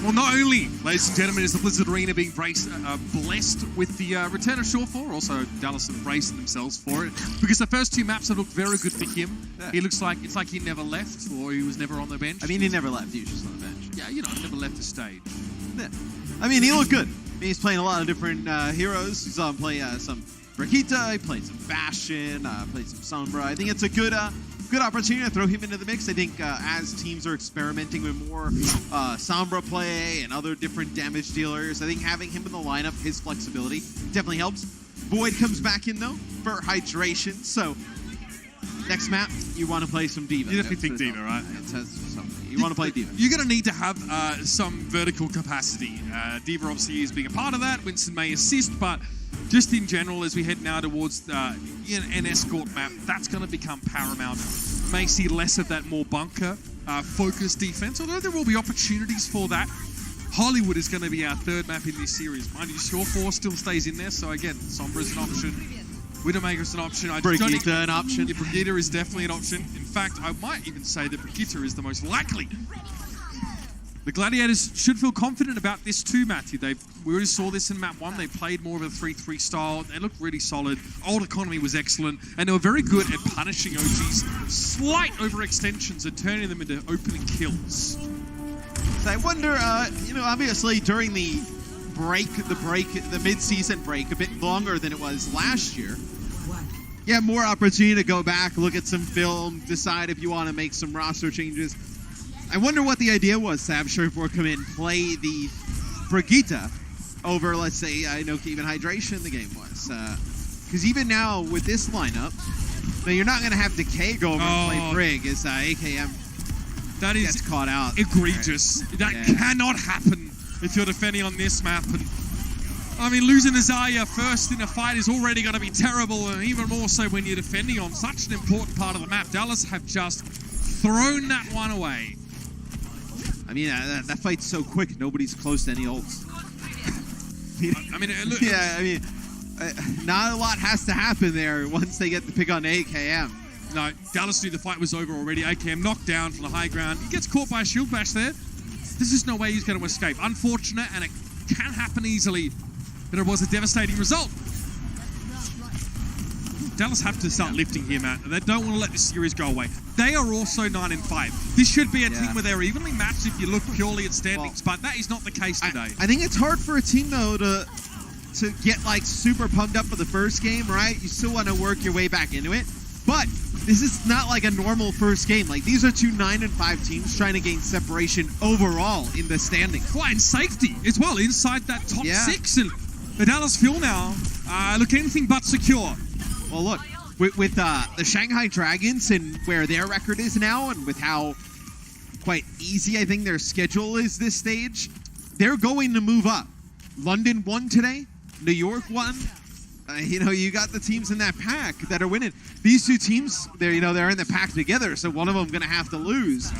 Speaker 1: Well, not only, ladies and gentlemen, is the Blizzard Arena being blessed with the return of Shore 4, also Dallas embracing themselves for it, because the first 2 maps have looked very good for him.
Speaker 2: Yeah.
Speaker 1: He looks like, it's like he never left, or he was never on the bench.
Speaker 2: I mean, he never left. He was just on the bench.
Speaker 1: Yeah, never left the stage.
Speaker 2: Yeah. I mean, he looked good. He's playing a lot of different heroes. You saw him play some Brigitte, he played some Bastion, played some Sombra. I think it's a good opportunity to throw him into the mix. I think as teams are experimenting with more Sombra play and other different damage dealers, I think having him in the lineup, his flexibility, definitely helps. Void comes back in, though, for hydration. So, next map, you want to play some D.Va.
Speaker 1: You definitely think D.Va, right?
Speaker 2: You want to play D.Va.
Speaker 1: You're going to need to have some vertical capacity. D.Va obviously is being a part of that. Winston may assist, but just in general, as we head now towards an escort map, that's going to become paramount. May see less of that more bunker focused defense, although there will be opportunities for that. Hollywood is going to be our 3rd map in this series. Mind you, Shore 4 still stays in there, so again, Sombra is an option. Widowmaker is an option.
Speaker 2: Brigitte an option.
Speaker 1: Yeah, Brigitte is definitely an option. In fact, I might even say that Brigitte is the most likely. The Gladiators should feel confident about this too, Matthew. We already saw this in map 1. They played more of a 3-3 style. They looked really solid. Old economy was excellent. And they were very good at punishing OG's slight overextensions and turning them into opening kills.
Speaker 2: So I wonder, obviously during the mid-season break, a bit longer than it was last year, you have more opportunity to go back, look at some film, decide if you want to make some roster changes. I wonder what the idea was to have Shore4 come in, play the Brigitte over, let's say, I know even Hydration the game was. Because even now with this lineup, you're not going to have Decay go over and play Brig as AKM gets caught out.
Speaker 1: Egregious.
Speaker 2: Right.
Speaker 1: That cannot happen if you're defending on this map. And I mean, losing Azaya first in a fight is already going to be terrible, and even more so when you're defending on such an important part of the map. Dallas have just thrown that one away.
Speaker 2: I mean, that fight's so quick, nobody's close to any ults.
Speaker 1: Look,
Speaker 2: yeah, I mean, not a lot has to happen there once they get the pick on AKM.
Speaker 1: No, Dallas knew the fight was over already. AKM knocked down from the high ground. He gets caught by a shield bash there. There's just no way he's going to escape. Unfortunate, and it can happen easily, but it was a devastating result. Dallas have to start lifting here, Matt. They don't want to let this series go away. They are also 9-5. This should be a team where they're evenly matched if you look purely at standings, but that is not the case today.
Speaker 2: I think it's hard for a team, though, to get, like, super pumped up for the first game, right? You still want to work your way back into it. But this is not like a normal first game. Like, these are 2 9-5 teams trying to gain separation overall in the standings.
Speaker 1: Well, and safety as well, inside that top 6. And the Dallas Fuel now look anything but secure.
Speaker 2: Well, look, with the Shanghai Dragons and where their record is now, and with how quite easy I think their schedule is this stage, they're going to move up. London won today. New York won. You got the teams in that pack that are winning. These 2 teams, they're in the pack together, so one of them going to have to lose.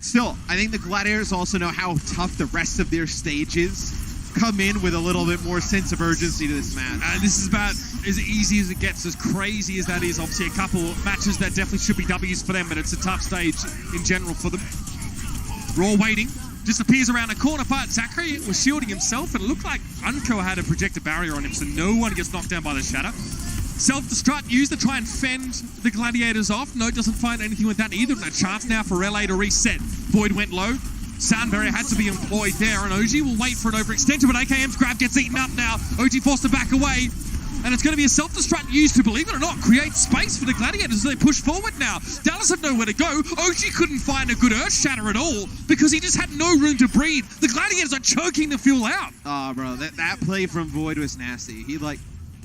Speaker 2: Still, I think the Gladiators also know how tough the rest of their stage is. Come in with a little bit more sense of urgency to this match.
Speaker 1: This is about as easy as it gets, as crazy as that is. Obviously, a couple matches that definitely should be W's for them, but it's a tough stage in general for them. Raw waiting. Just appears around a corner, but Zachary was shielding himself, and it looked like Unco had a projector barrier on him, so no one gets knocked down by the shatter. Self-destruct used to try and fend the Gladiators off. No, doesn't find anything with that either. And a chance now for LA to reset. Void went low. Sound barrier had to be employed there, and OG will wait for an overextension, but AKM's grab gets eaten up now. OG forced to back away, and it's going to be a self-destruct used to, believe it or not, create space for the Gladiators as they push forward now. Dallas have nowhere to go. OG couldn't find a good Earth Shatter at all because he just had no room to breathe. The Gladiators are choking the fuel out.
Speaker 2: Oh, bro, that play from Void was nasty. He,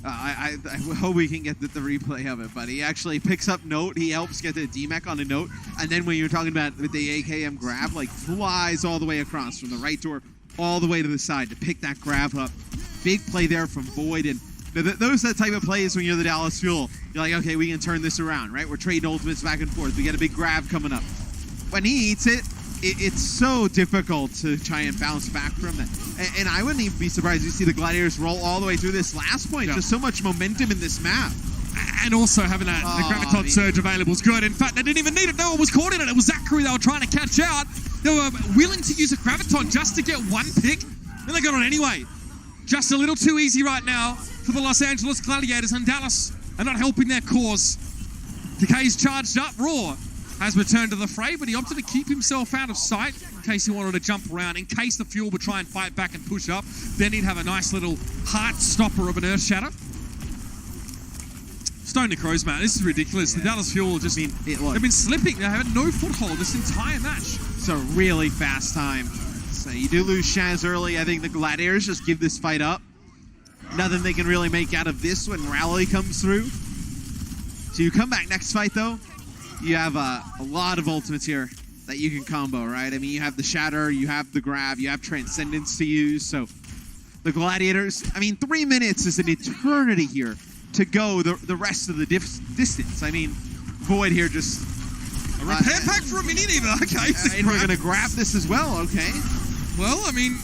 Speaker 2: I hope we can get the replay of it, but he actually picks up Note. He helps get the DMAC on a Note, and then when you're talking about with the AKM grab, flies all the way across from the right door all the way to the side to pick that grab up. Big play there from Void, and those are the type of plays when you're the Dallas Fuel. You're like, okay, we can turn this around, right? We're trading ultimates back and forth. We get a big grab coming up. When he eats it, it's so difficult to try and bounce back from that. And I wouldn't even be surprised to see the Gladiators roll all the way through this last point. Just so much momentum in this map.
Speaker 1: And also having the Graviton Surge available is good. In fact, they didn't even need it. No one was caught in it. It was Zachary they were trying to catch out. They were willing to use a Graviton just to get one pick, and they got it anyway. Just a little too easy right now for the Los Angeles Gladiators, and Dallas are not helping their cause. Decay's charged up. Raw has returned to the fray, but he opted to keep himself out of sight in case he wanted to jump around, in case the Fuel would try and fight back and push up. Then he'd have a nice little heart stopper of an Earth Shatter. Stone to Crows, man. This is ridiculous. The Dallas Fuel just they've been slipping. They had no foothold this entire match.
Speaker 2: It's a really fast time. So you do lose Shaz early. I think the Gladiators just give this fight up. Nothing they can really make out of this when Rally comes through. So you come back next fight, though. You have a lot of ultimates here that you can combo, right? I mean, you have the Shatter, you have the Grab, you have Transcendence to use. So the Gladiators, I mean, 3 minutes is an eternity here to go the rest of the distance. I mean, Void here just...
Speaker 1: A repair pack for a minion either. Okay.
Speaker 2: And we're going to grab this as well, okay.
Speaker 1: Well, I mean,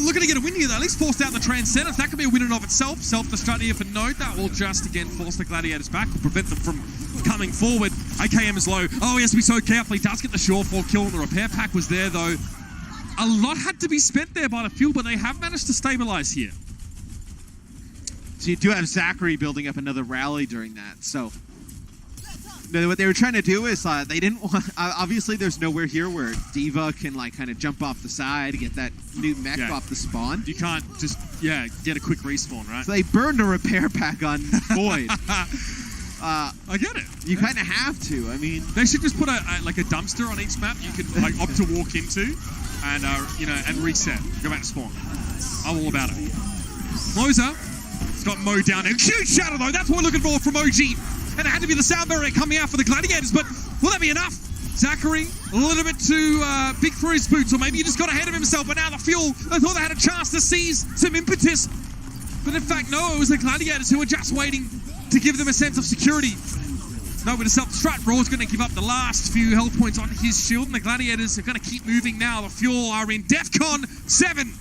Speaker 1: looking to get a win here, though. At least forced out the Transcendence. That could be a win in of itself. Self-destruct here for Node. That will just, again, force the Gladiators back. Will prevent them from coming forward. AKM is low. Oh, he has to be so careful. He does get the Shorefall kill, and the repair pack was there, though. A lot had to be spent there by the Fuel, but they have managed to stabilize here.
Speaker 2: So you do have Zachary building up another rally during that, so... What they were trying to do is they didn't want... Obviously, there's nowhere here where Diva can, like, kind of jump off the side, get that new mech off the spawn.
Speaker 1: You can't just, get a quick respawn, right?
Speaker 2: So they burned a repair pack on Void.
Speaker 1: I get it.
Speaker 2: You kind of have to. I mean...
Speaker 1: They should just put a dumpster on each map you can, like, opt to walk into and, and reset. Go back to spawn. I'm all about it. Moza. It's got Mo down there. Huge shadow, though. That's what we're looking for from OG. And it had to be the sound barrier coming out for the Gladiators, but will that be enough? Zachary, a little bit too big for his boots, or maybe he just got ahead of himself, but now the Fuel, I thought they had a chance to seize some impetus. But in fact, no, it was the Gladiators who were just waiting to give them a sense of security. No, with a self-destruct, Raw's going to give up the last few health points on his shield, and the Gladiators are going to keep moving now. The Fuel are in DEFCON 7.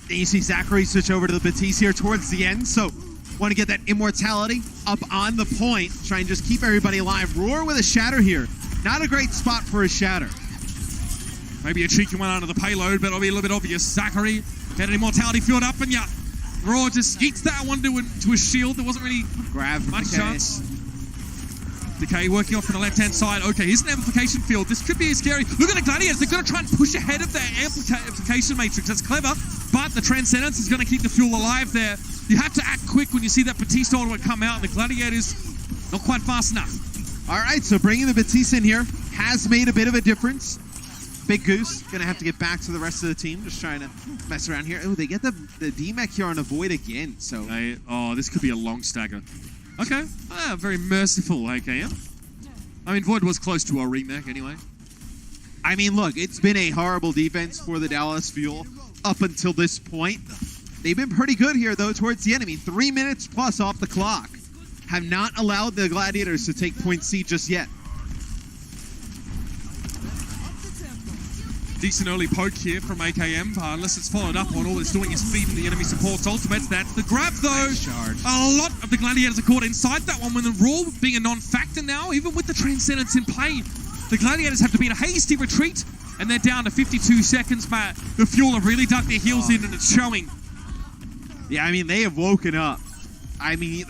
Speaker 2: And you see Zachary switch over to the Batiste here towards the end, so... Want to get that immortality up on the point. Try and just keep everybody alive. Roar with a Shatter here. Not a great spot for a Shatter.
Speaker 1: Maybe a cheeky one under the payload, but it'll be a little bit obvious. Zachary had an immortality field up, and Roar just eats that one to his shield. There wasn't really much chance. Decay working off on the left-hand side. Okay, here's an amplification field. This could be scary. Look at the Gladiators. They're going to try and push ahead of their amplification matrix. That's clever, but the Transcendence is going to keep the Fuel alive there. You have to act quick when you see that Batiste order come out, and the Gladiators not quite fast enough.
Speaker 2: All right, so bringing the Batiste in here has made a bit of a difference. BigGoose going to have to get back to the rest of the team, just trying to mess around here. Oh, they get the D-Mech here on a Void again, so...
Speaker 1: this could be a long stagger. Okay, very merciful AKM. I mean, Void was close to a remech anyway.
Speaker 2: I mean, look, it's been a horrible defense for the Dallas Fuel up until this point. They've been pretty good here, though, towards the end. I mean, 3 minutes plus off the clock. Have not allowed the Gladiators to take point C just yet.
Speaker 1: Decent early poke here from AKM, unless it's followed up on. All it's doing is feeding the enemy support's ultimates. That's the grab, though.
Speaker 2: Nice charge.
Speaker 1: A lot of the Gladiators are caught inside that one, when the Raw being a non-factor now, even with the Transcendence in play. The Gladiators have to beat a hasty retreat, and they're down to 52 seconds, Matt. The Fuel have really dug their heels in, and it's showing.
Speaker 2: Yeah, I mean, they have woken up. I mean,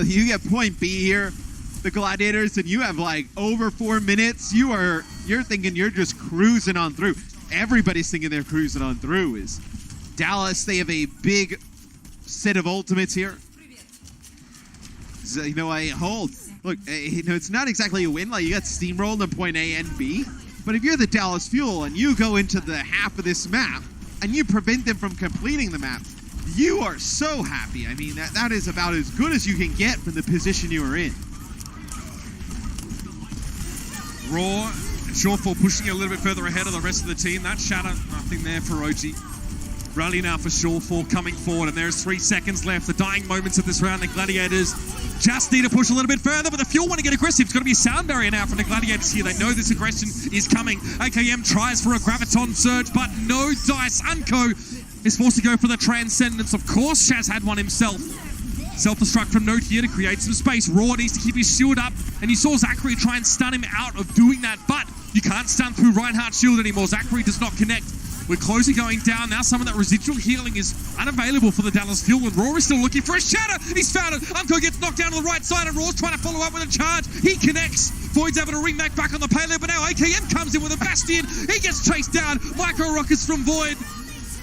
Speaker 2: you get point B here, the Gladiators, and you have like over 4 minutes. You're thinking you're just cruising on through. Everybody's thinking they're cruising on through. Is Dallas, they have a big set of ultimates here. So, I hold. Look, it's not exactly a win. Like, you got steamrolled in point A and B. But if you're the Dallas Fuel and you go into the half of this map and you prevent them from completing the map, you are so happy. I mean, that is about as good as you can get from the position you are in.
Speaker 1: Raw and Shorefall pushing a little bit further ahead of the rest of the team. That Shatter, nothing there for OG. Rally now for Shorefall coming forward, and there's 3 seconds left. The dying moments of this round. The Gladiators just need to push a little bit further, but the Fuel want to get aggressive. It's got to be a sound barrier now from the Gladiators here. They know this aggression is coming. AKM tries for a Graviton surge, but no dice. Unco is forced to go for the Transcendence. Of course, Shaz had one himself. Self-destruct from Note here to create some space. Raw needs to keep his shield up, and you saw Zachary try and stun him out of doing that, but You can't stun through Reinhardt's shield anymore. Zachary does not connect. With Closer going down, now some of that residual healing is unavailable for the Dallas Fuel, and Raw is still looking for a shatter. He's found it. Unco gets knocked down to the right side, and Raw's trying to follow up with a charge. He connects. Void's able to ring that back on the payload, but now AKM comes in with a Bastion. He gets chased down. Micro rockets from Void,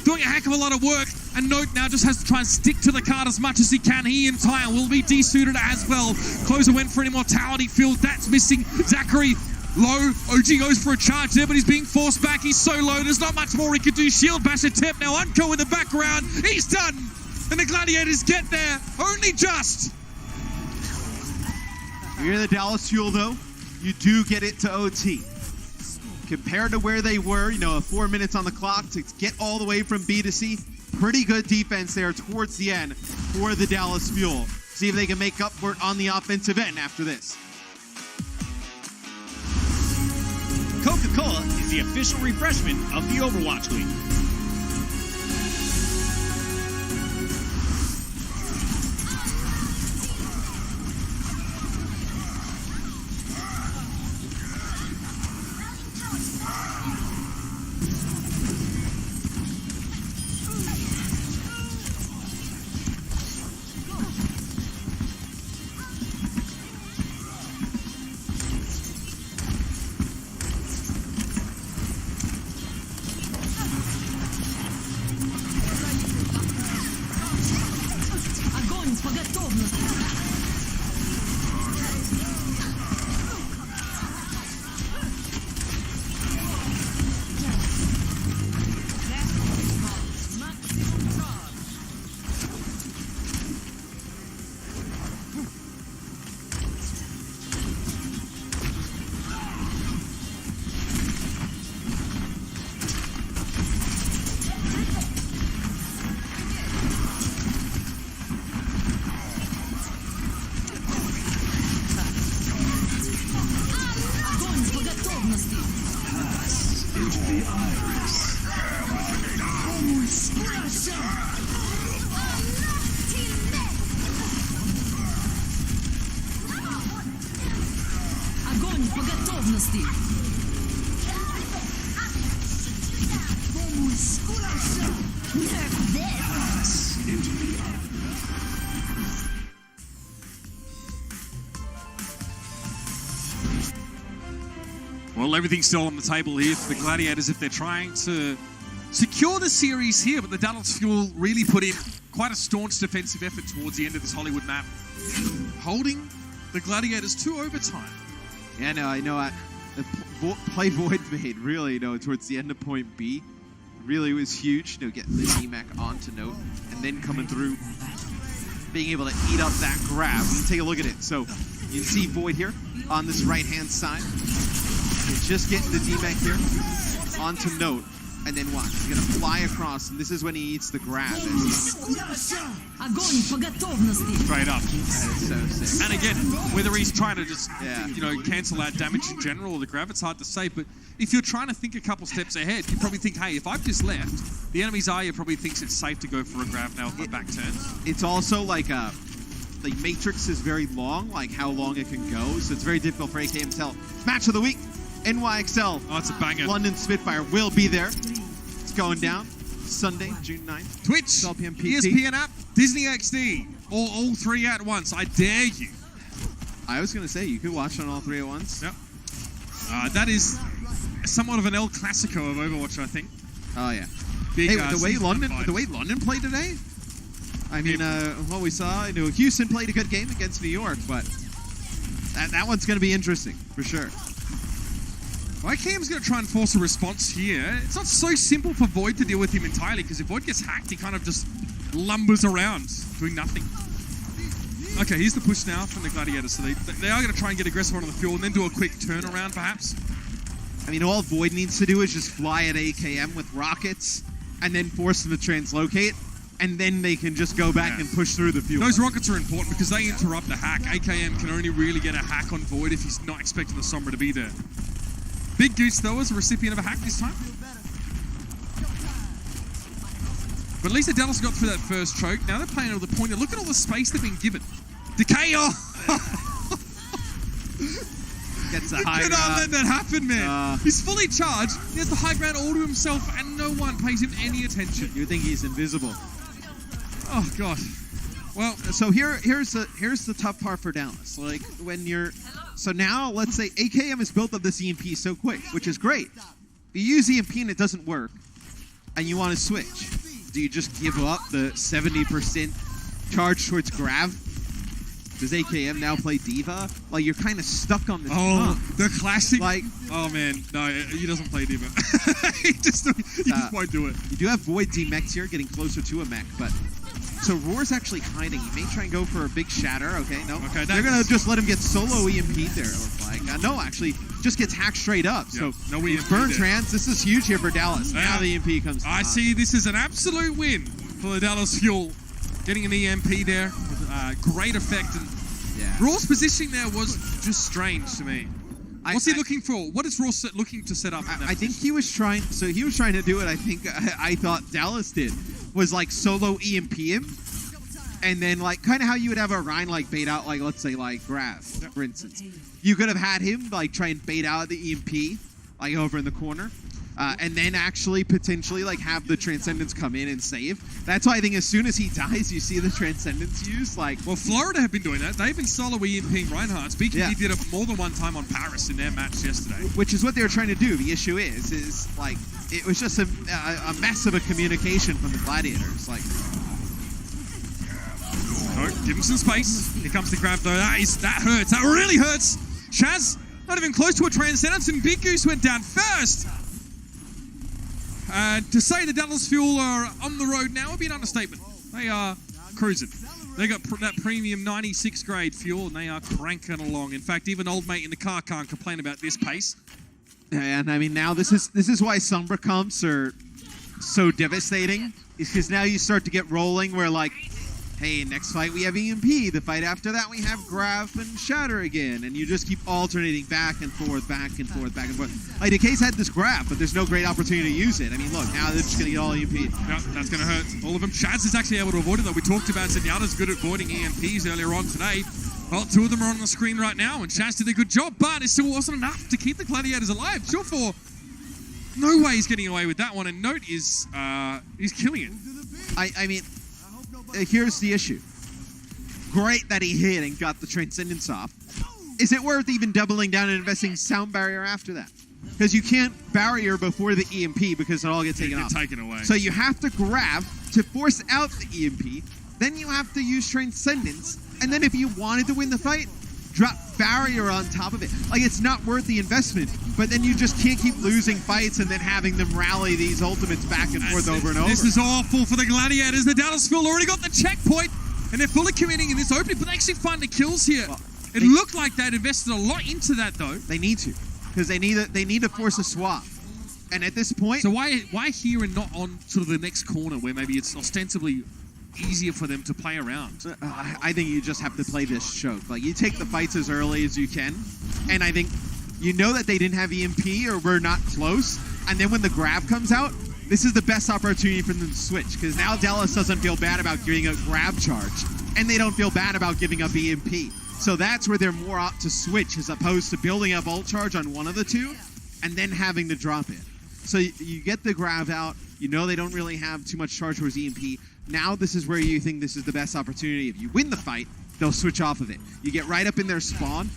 Speaker 1: doing a heck of a lot of work. And Note now just has to try and stick to the card as much as he can. He in time will be desuited as well. Closer went for an immortality field. That's missing. Zachary low. OG goes for a charge there, but he's being forced back. He's so low. There's not much more he could do. Shield bash attempt. Now Unco in the background. He's done. And the Gladiators get there. Only just.
Speaker 2: You're the Dallas Fuel, though. You do get it to OT. Compared to where they were, 4 minutes on the clock to get all the way from B to C. Pretty good defense there towards the end for the Dallas Fuel. See if they can make up for it on the offensive end after this.
Speaker 3: Coca-Cola is the official refreshment of the Overwatch League.
Speaker 1: Well, everything's still on the table here for the Gladiators if they're trying to secure the series here, but the Dallas Fuel really put in quite a staunch defensive effort towards the end of this Hollywood map, holding the Gladiators to overtime.
Speaker 2: Yeah, no, I know. The play Void made really, towards the end of point B, really was huge. Getting the DMAC onto Note and then coming through, being able to eat up that grab. You can take a look at it. So you can see Void here on this right-hand side. Just getting the DMAC here onto Note, and then watch. He's going to fly across, and this is when he eats the grab.
Speaker 1: Straight up.
Speaker 2: That is so sick.
Speaker 1: And again, whether he's trying to just, cancel out damage in general or the grab, it's hard to say. But if you're trying to think a couple steps ahead, you probably think, hey, if I've just left, the enemy's Arya probably thinks it's safe to go for a grab now with my back turned.
Speaker 2: It's also like Matrix is very long, like how long it can go, so it's very difficult for AKM to tell. Match of the week, NYXL.
Speaker 1: Oh, it's a banger.
Speaker 2: London Spitfire will be there. It's going down Sunday, June 9th.
Speaker 1: Twitch,
Speaker 2: 12 p.m. PT.
Speaker 1: ESPN app, Disney XD, or all three at once. I dare you.
Speaker 2: I was going to say, you could watch on all three at once.
Speaker 1: Yep. That is somewhat of an El Clasico of Overwatch, I think.
Speaker 2: Oh, yeah.
Speaker 1: Big,
Speaker 2: the way London played today, I mean, what we saw, Houston played a good game against New York, but that one's going to be interesting, for sure.
Speaker 1: YKM's going to try and force a response here. It's not so simple for Void to deal with him entirely, because if Void gets hacked, he kind of just lumbers around, doing nothing. Okay, here's the push now from the Gladiators, so they are going to try and get aggressive on the fuel and then do a quick turnaround, perhaps.
Speaker 2: I mean, all Void needs to do is just fly at AKM with rockets and then force them to translocate, and then they can just go back and push through the fuel.
Speaker 1: Those rockets are important because they interrupt the hack. AKM can only really get a hack on Void if he's not expecting the Sombra to be there. BigGoose, though, is a recipient of a hack this time. But at least the Dallas got through that first choke. Now they're playing to the point that look at all the space they've been given. Decay!
Speaker 2: Gets a
Speaker 1: You
Speaker 2: high
Speaker 1: cannot
Speaker 2: ground.
Speaker 1: let that happen, man. He's fully charged. He has the high ground all to himself, and no one pays him any attention.
Speaker 2: You think he's invisible?
Speaker 1: Oh god. Well,
Speaker 2: so here's the tough part for Dallas. Like when you're so now, let's say AKM has built up this EMP so quick, which is great. If you use EMP and it doesn't work, and you want to switch, do you just give up the 70% charge towards Grav? Does AKM now play Diva? Like you're kind of stuck on this.
Speaker 1: The classic.
Speaker 2: Like,
Speaker 1: oh man, no, he doesn't play Diva. he just won't do it.
Speaker 2: You do have Void D-Mechs here, getting closer to a mech, but so Roar's actually hiding. He may try and go for a big shatter. Okay, no. Okay, they're gonna just let him get solo EMP there. Like, no, actually, just gets hacked straight up.
Speaker 1: Yeah,
Speaker 2: so
Speaker 1: no EMP
Speaker 2: burn
Speaker 1: there.
Speaker 2: trans. This is huge here for Dallas. Now the EMP comes.
Speaker 1: I see this is an absolute win for the Dallas Fuel. Getting an EMP there with great effect. And Raw's positioning there was just strange to me. What's he looking for? What is Raw looking to set up?
Speaker 2: I think he was trying. So he was trying to do it. I think I thought Dallas did was like solo EMP him, and then like kind of how you would have a Rhine like bait out, like let's say like Grav, for instance. You could have had him like try and bait out the EMP like over in the corner. And then actually potentially like have the Transcendence come in and save. That's why I think as soon as he dies, you see the Transcendence used. Like,
Speaker 1: well, Florida have been doing that. They've been solo EMPing Reinhardt. BKB did it more than one time on Paris in their match yesterday.
Speaker 2: Which is what they were trying to do. The issue is like it was just a mess of a communication from the Gladiators. Like,
Speaker 1: give him some space. Here comes the grab though. That hurts. That really hurts. Shaz not even close to a Transcendence, and BigGoose went down first. To say the Dallas Fuel are on the road now would be an understatement. They are cruising. They got that premium 96 grade fuel, and they are cranking along. In fact, even old mate in the car can't complain about this pace.
Speaker 2: And I mean, now this is why Sombra comps are so devastating. Is because now you start to get rolling where like, hey, next fight we have EMP. The fight after that we have Grav and Shatter again. And you just keep alternating back and forth, back and forth, back and forth. Like, Decay's had this Grav, but there's no great opportunity to use it. I mean, look, now they're just going to get all EMP.
Speaker 1: Yeah, that's going to hurt all of them. Shaz is actually able to avoid it, though. We talked about Zenyatta's good at avoiding EMPs earlier on today. Well, two of them are on the screen right now, and Shaz did a good job, but it still wasn't enough to keep the Gladiators alive. Sure, no way he's getting away with that one, and Note is he's killing it.
Speaker 2: I mean, here's the issue. Great that he hit and got the Transcendence off. Is it worth even doubling down and investing Sound Barrier after that? Because you can't barrier before the EMP because it all gets taken off.
Speaker 1: Taken away.
Speaker 2: So you have to grab to force out the EMP. Then you have to use Transcendence. And then if you wanted to win the fight, drop barrier on top of it. Like, it's not worth the investment. But then you just can't keep losing fights and then having them rally these ultimates back and forth over and over.
Speaker 1: This is awful for the Gladiators. The Dallas Fuel already got the checkpoint, and they're fully committing in this opening, but they actually find the kills here. Well, it looked like they'd invested a lot into that, though.
Speaker 2: They need to, because they need to force a swap. And at this point...
Speaker 1: So why here and not on sort of the next corner where maybe it's ostensibly easier for them to play around?
Speaker 2: I think you just have to play this choke. Like, you take the fights as early as you can, and I think you know that they didn't have EMP or were not close, and then when the grab comes out, this is the best opportunity for them to switch, because now Dallas doesn't feel bad about giving a grab charge, and they don't feel bad about giving up EMP. So that's where they're more apt to switch, as opposed to building up ult charge on one of the two, and then having to drop it. So you get the grab out, you know they don't really have too much charge towards EMP. Now this is where you think this is the best opportunity. If you win the fight, they'll switch off of it. You get right up in their spawn.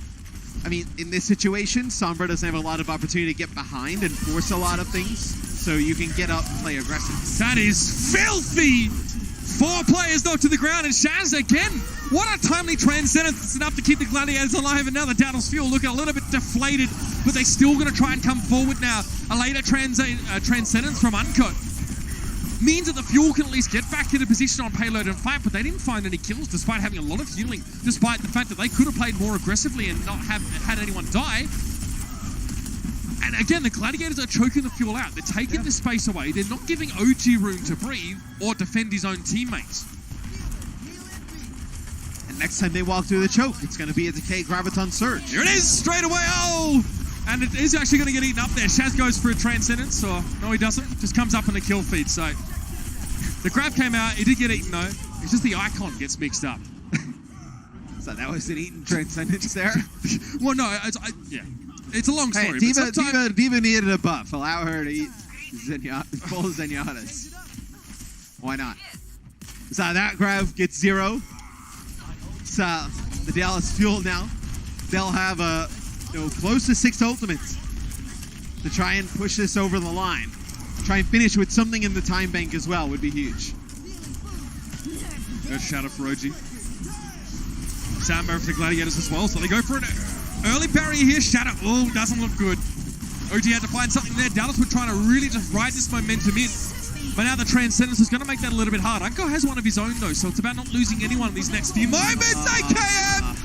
Speaker 2: I mean, in this situation, Sombra doesn't have a lot of opportunity to get behind and force a lot of things, so you can get up and play aggressive.
Speaker 1: That is filthy! 4 players knocked to the ground, and Shaz again. What a timely Transcendence. It's enough to keep the Gladiators alive, and now the Dallas Fuel looking a little bit deflated, but they're still going to try and come forward now. A later Transcendence from Uncut means that the Fuel can at least get back into position on payload and fight, but they didn't find any kills despite having a lot of healing, despite the fact that they could have played more aggressively and not have had anyone die. And again, the Gladiators are choking the Fuel out. They're taking the space away. They're not giving OG room to breathe or defend his own teammates.
Speaker 2: And next time they walk through the choke, it's going to be a Decay Graviton Surge.
Speaker 1: Here it is, straight away. Oh! And it is actually going to get eaten up there. Shaz goes for a Transcendence, or no, he doesn't. Just comes up in the kill feed. So the grab came out. He did get eaten, though. It's just the icon gets mixed up.
Speaker 2: So that was an Eaton Transcendence there.
Speaker 1: Well, no, it's a long story.
Speaker 2: Hey,
Speaker 1: but
Speaker 2: Diva needed a buff. Allow her to eat full Zenyatta's. Why not? So that grab gets 0. So the Dallas Fuel now, they'll have close to 6 ultimates to try and push this over the line. Try and finish with something in the time bank as well would be huge.
Speaker 1: There's Shadow for OG. Soundbar for the Gladiators as well, so they go for an early parry here. Shadow, doesn't look good. OG had to find something there. Dallas were trying to really just ride this momentum in. But now the Transcendence is going to make that a little bit hard. Unko has one of his own though, so it's about not losing anyone in these next few moments. AKM!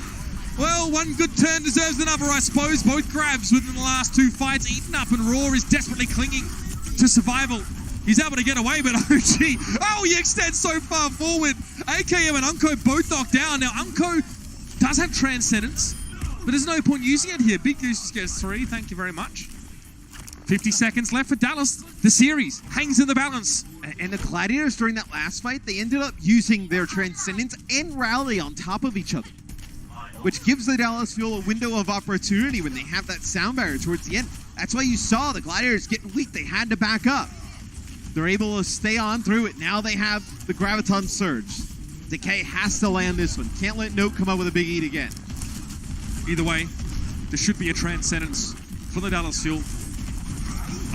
Speaker 1: Well, one good turn deserves another, I suppose. Both grabs within the last 2 fights. Eaten up, and Raw is desperately clinging to survival. He's able to get away, but OG, he extends so far forward. AKM and Unko both knocked down. Now, Unko does have Transcendence, but there's no point using it here. BigGoose just gets 3. Thank you very much. 50 seconds left for Dallas. The series hangs in the balance.
Speaker 2: And the Gladiators, during that last fight, they ended up using their Transcendence and Rally on top of each other, which gives the Dallas Fuel a window of opportunity when they have that sound barrier towards the end. That's why you saw the Gladiators getting weak. They had to back up. They're able to stay on through it. Now they have the Graviton Surge. Decay has to land this one. Can't let Note come up with a big eat again.
Speaker 1: Either way, there should be a Transcendence for the Dallas Fuel.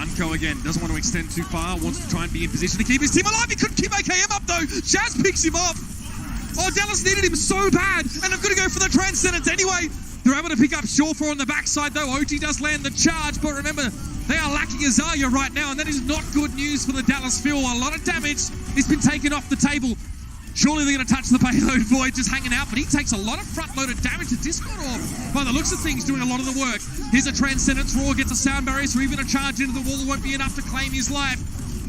Speaker 1: Unko again doesn't want to extend too far, wants to try and be in position to keep his team alive. He couldn't keep AKM up though. Shaz picks him up. Dallas needed him so bad, and I'm going to go for the Transcendence anyway. They're able to pick up Shawfar on the backside though. OG does land the charge, but remember, they are lacking Azaya right now, and that is not good news for the Dallas Fuel. A lot of damage has been taken off the table. Surely they're going to touch the payload. Void just hanging out, but he takes a lot of front-loaded damage to Discord Orb. By the looks of things, doing a lot of the work. Here's a Transcendence. Raw gets a sound barrier, so even a charge into the wall won't be enough to claim his life.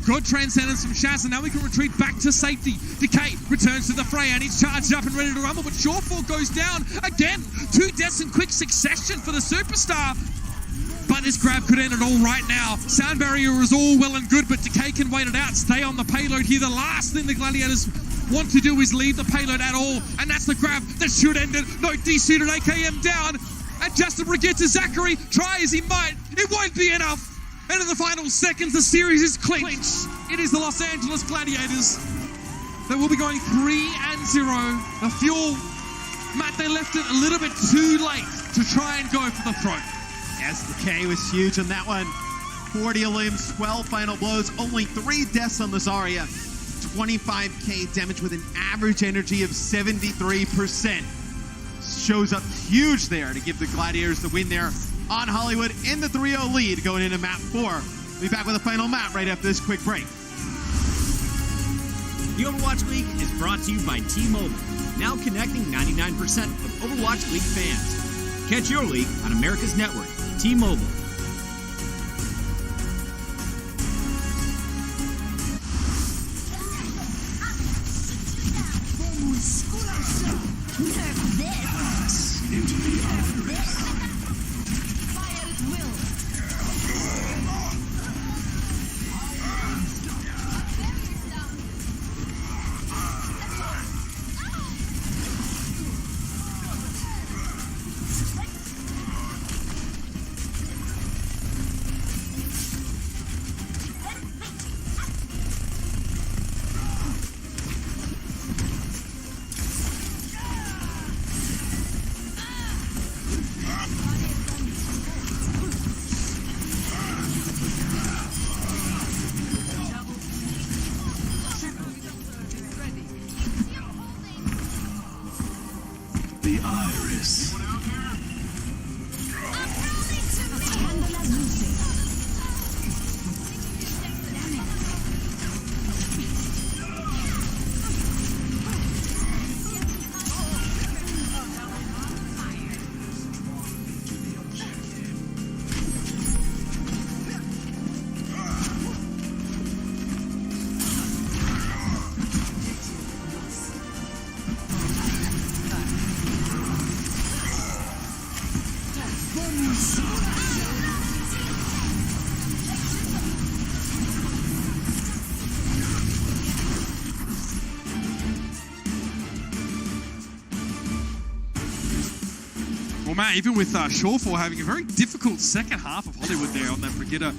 Speaker 1: Good Transcendence from Shaz, and now we can retreat back to safety. Decay returns to the fray, and he's charged up and ready to rumble, but Shawfar goes down again. 2 deaths in quick succession for the Superstar. But this grab could end it all right now. Sound barrier is all well and good, but Decay can wait it out. Stay on the payload here. The last thing the Gladiators want to do is leave the payload at all, and that's the grab that should end it. No D-suited AKM down, and Justin Brigitte to Zachary. Try as he might, it won't be enough. And in the final seconds, the series is clinched. It is the Los Angeles Gladiators that will be going 3-0. The Fuel, Matt, they left it a little bit too late to try and go for the throne.
Speaker 2: Yes, the K was huge on that one. 40 limbs, 12 final blows, only 3 deaths on the Zarya. 25k damage with an average energy of 73%. Shows up huge there to give the Gladiators the win there on Hollywood in the 3-0 lead going into map 4. We'll be back with a final map right after this quick break.
Speaker 3: The Overwatch League is brought to you by T-Mobile, now connecting 99% of Overwatch League fans. Catch your league on America's network, T-Mobile.
Speaker 4: Into the iris.
Speaker 5: Fire at will.
Speaker 4: The iris.
Speaker 1: Matt, even with Shawful having a very difficult second half of Hollywood there on that Brigitte,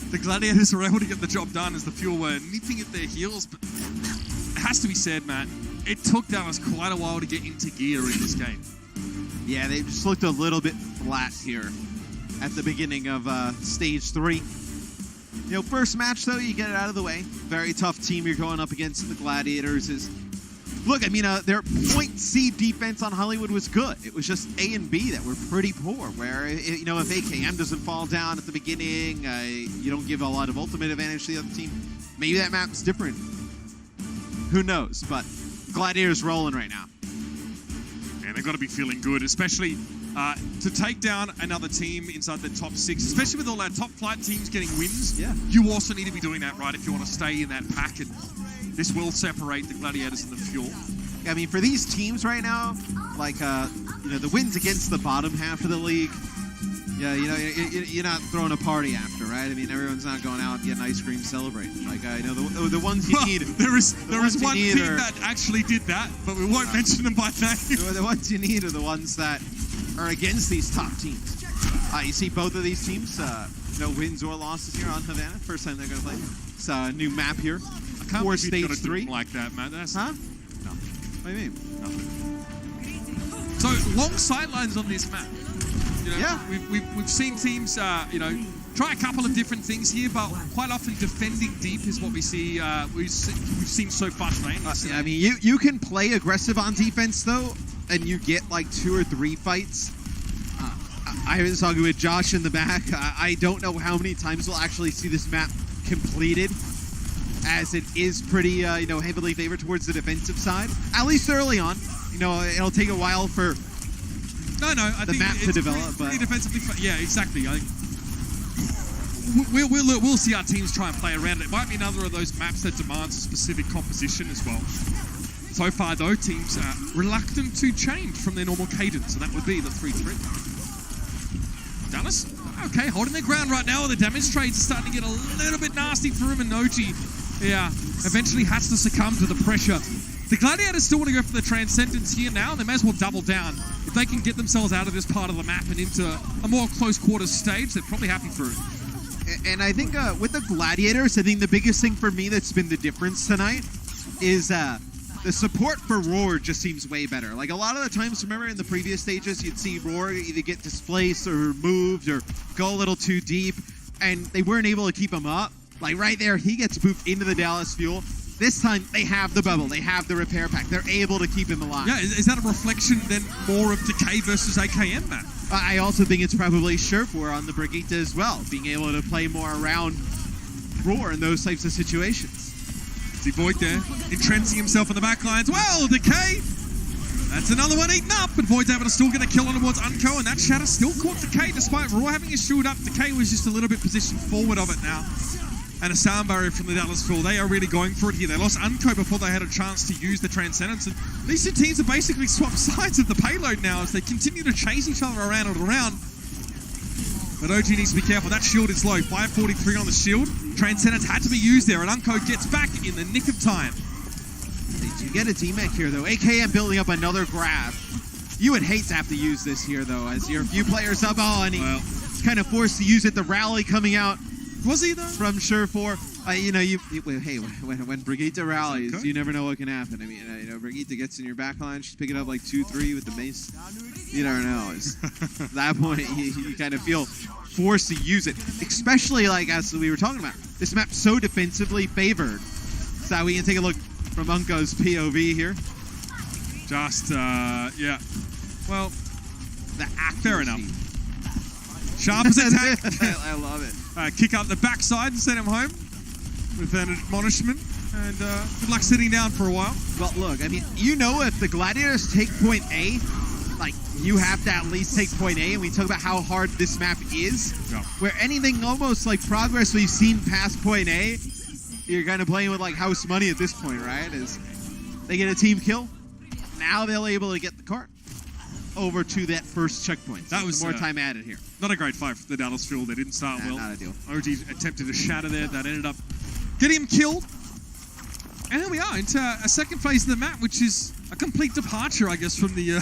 Speaker 1: the Gladiators were able to get the job done as the Fuel were nipping at their heels. But it has to be said, Matt, it took Dallas quite a while to get into gear in this game.
Speaker 2: Yeah, they just looked a little bit flat here at the beginning of Stage 3. You know, first match, though, you get it out of the way. Very tough team you're going up against. The Gladiators is... Look, I mean, their point C defense on Hollywood was good. It was just A and B that were pretty poor, where, you know, if AKM doesn't fall down at the beginning, you don't give a lot of ultimate advantage to the other team. Maybe that map's different. Who knows? But Gladiators rolling right now.
Speaker 1: And they've got to be feeling good, especially to take down another team inside the top 6, especially with all our top flight teams getting wins.
Speaker 2: Yeah.
Speaker 1: You also need to be doing that, right, if you want to stay in that pack. And this will separate the Gladiators and the Fuel.
Speaker 2: I mean, for these teams right now, like, you know, the wins against the bottom half of the league, yeah, you know, you're not throwing a party after, right? I mean, everyone's not going out and getting ice cream celebrating. Like, you know, the ones you need.
Speaker 1: There is one team that actually did that, but we won't mention them by name.
Speaker 2: The ones you need are the ones that are against these top teams. You see both of these teams, no wins or losses here on Havana. First time they're going to play. It's a new map here.
Speaker 1: Can't
Speaker 2: for
Speaker 1: believe you're
Speaker 2: Stage
Speaker 1: gonna
Speaker 2: 3.
Speaker 1: do it like that, man. That's
Speaker 2: Huh?
Speaker 1: No.
Speaker 2: What do you mean?
Speaker 1: So long sidelines on this map. You know,
Speaker 2: Yeah.
Speaker 1: We've seen teams, you know, try a couple of different things here, but quite often defending deep is what we see. We've seen so far today.
Speaker 2: I mean, you can play aggressive on defense though, and you get like 2 or 3 fights. I was talking with Josh in the back. I don't know how many times we'll actually see this map completed, as it is pretty, you know, heavily favored towards the defensive side. At least early on. You know, it'll take a while for
Speaker 1: I
Speaker 2: the
Speaker 1: think
Speaker 2: map to develop.
Speaker 1: Pretty defensively. Yeah, exactly. I think we'll see our teams try and play around it. It might be another of those maps that demands a specific composition as well. So far, though, teams are reluctant to change from their normal cadence, and that would be the 3-3. Dallas, okay, holding their ground right now. The damage trades are starting to get a little bit nasty for him, and Noji, yeah, eventually has to succumb to the pressure. The Gladiators still want to go for the Transcendence here now, and they may as well double down. If they can get themselves out of this part of the map and into a more close quarters stage, they're probably happy for it.
Speaker 2: And I think with the Gladiators, I think the biggest thing for me that's been the difference tonight is the support for Roar just seems way better. Like, a lot of the times, remember in the previous stages, you'd see Roar either get displaced or moved or go a little too deep, and they weren't able to keep him up. Like, right there, he gets pooped into the Dallas Fuel. This time, they have the bubble. They have the repair pack. They're able to keep him alive.
Speaker 1: Yeah, is that a reflection then more of Decay versus AKM, Matt?
Speaker 2: I also think it's probably Sherfor on the Brigitte as well, being able to play more around Roar in those types of situations.
Speaker 1: See Void there, entrenching himself in the back lines. Well, Decay, that's another one eaten up, but Void's able to still get a kill on towards Unco, and that shatter still caught Decay, despite Roar having his shield up. Decay was just a little bit positioned forward of it now. And a sound barrier from the Dallas Fuel. They are really going for it here. They lost Unco before they had a chance to use the Transcendence. And these two teams have basically swapped sides of the payload now as they continue to chase each other around and around. But OG needs to be careful. That shield is low. 543 on the shield. Transcendence had to be used there, and Unco gets back in the nick of time.
Speaker 2: They do get a D-Mech here, though. AKM building up another grab. You would hate to have to use this here, though, as you're a few players up. Oh, and he's kind of forced to use it. The rally coming out.
Speaker 1: Was he, though?
Speaker 2: From Sherfor. You know, hey, when Brigitte rallies,
Speaker 1: okay,
Speaker 2: you never know what can happen. I mean, you know, Brigitte gets in your back line, she's picking up like 2-3 with the mace. You never know. At that point, you kind of feel forced to use it, especially like as we were talking about. This map's so defensively favored. So we can take a look from Unco's POV here.
Speaker 1: Just, yeah. Well,
Speaker 2: the accuracy.
Speaker 1: Fair enough. Sharp as attack.
Speaker 2: I love it.
Speaker 1: Kick up the backside and send him home with an admonishment. And good luck sitting down for a while.
Speaker 2: Well, look, I mean, you know, if the Gladiators take point A, like, you have to at least take point A. And we talk about how hard this map is.
Speaker 1: Yeah.
Speaker 2: Where anything almost like progress we've seen past point A, you're kind of playing with like house money at this point, right? Is they get a team kill. Now they'll be able to get the cart over to that first checkpoint. So
Speaker 1: that was
Speaker 2: more time added here.
Speaker 1: Not a great fight for the Dallas Fuel. They didn't start well.
Speaker 2: Not ideal.
Speaker 1: OG attempted a shatter there that ended up getting him killed. And there we are into a second phase of the map, which is a complete departure, I guess, from the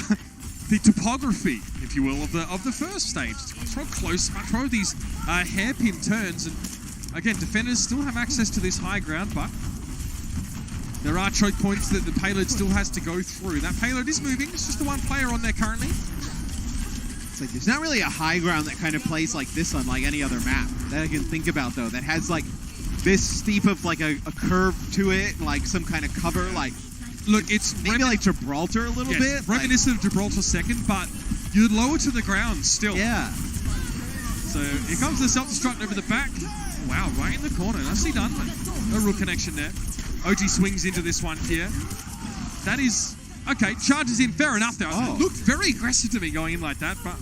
Speaker 1: the topography, if you will, of the first stage. It's much more close, much more of these hairpin turns, and again, defenders still have access to this high ground, but there are choke points that the payload still has to go through. That payload is moving. It's just the one player on there currently.
Speaker 2: It's like there's not really a high ground that kind of plays like this on like any other map that I can think about, though, that has like this steep of like a curve to it, like some kind of cover. Like,
Speaker 1: look, it's
Speaker 2: maybe like Gibraltar a little bit.
Speaker 1: Reminiscent of Gibraltar second, but you're lower to the ground still.
Speaker 2: Yeah.
Speaker 1: So here comes the self-destruct over the back. Wow, right in the corner. Nicely done. No real connection there. OG swings into this one here. That is... Okay, charges in. Fair enough there. It looked very aggressive to me going in like that, but...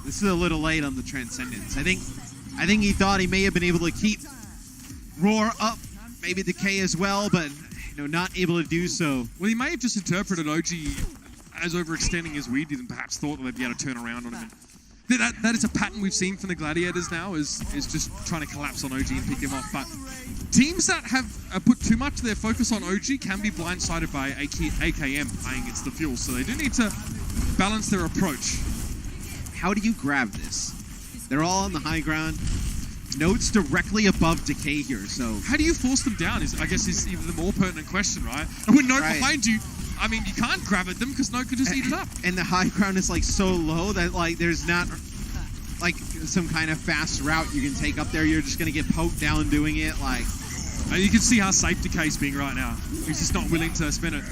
Speaker 2: This is a little late on the Transcendence. I think he thought he may have been able to keep Roar up, maybe Decay as well, but not able to do so.
Speaker 1: Well, he may have just interpreted OG as overextending as we did and perhaps thought that they'd be able to turn around on him. That is a pattern we've seen from the Gladiators now, is just trying to collapse on OG and pick him off. But teams that have put too much of their focus on OG can be blindsided by AKM playing against the Fuel, so they do need to balance their approach.
Speaker 2: How do you grab this? They're all on the high ground. Notes directly above Decay here, so...
Speaker 1: How do you force them down, is even the more pertinent question, right? And with Note behind you, I mean, you can't grab at them because Note could just eat it up.
Speaker 2: And the high ground is like so low that like there's not like some kind of fast route you can take up there. You're just going to get poked down doing it. Like,
Speaker 1: and you can see how safe Decay's being right now. He's just not willing to spin it.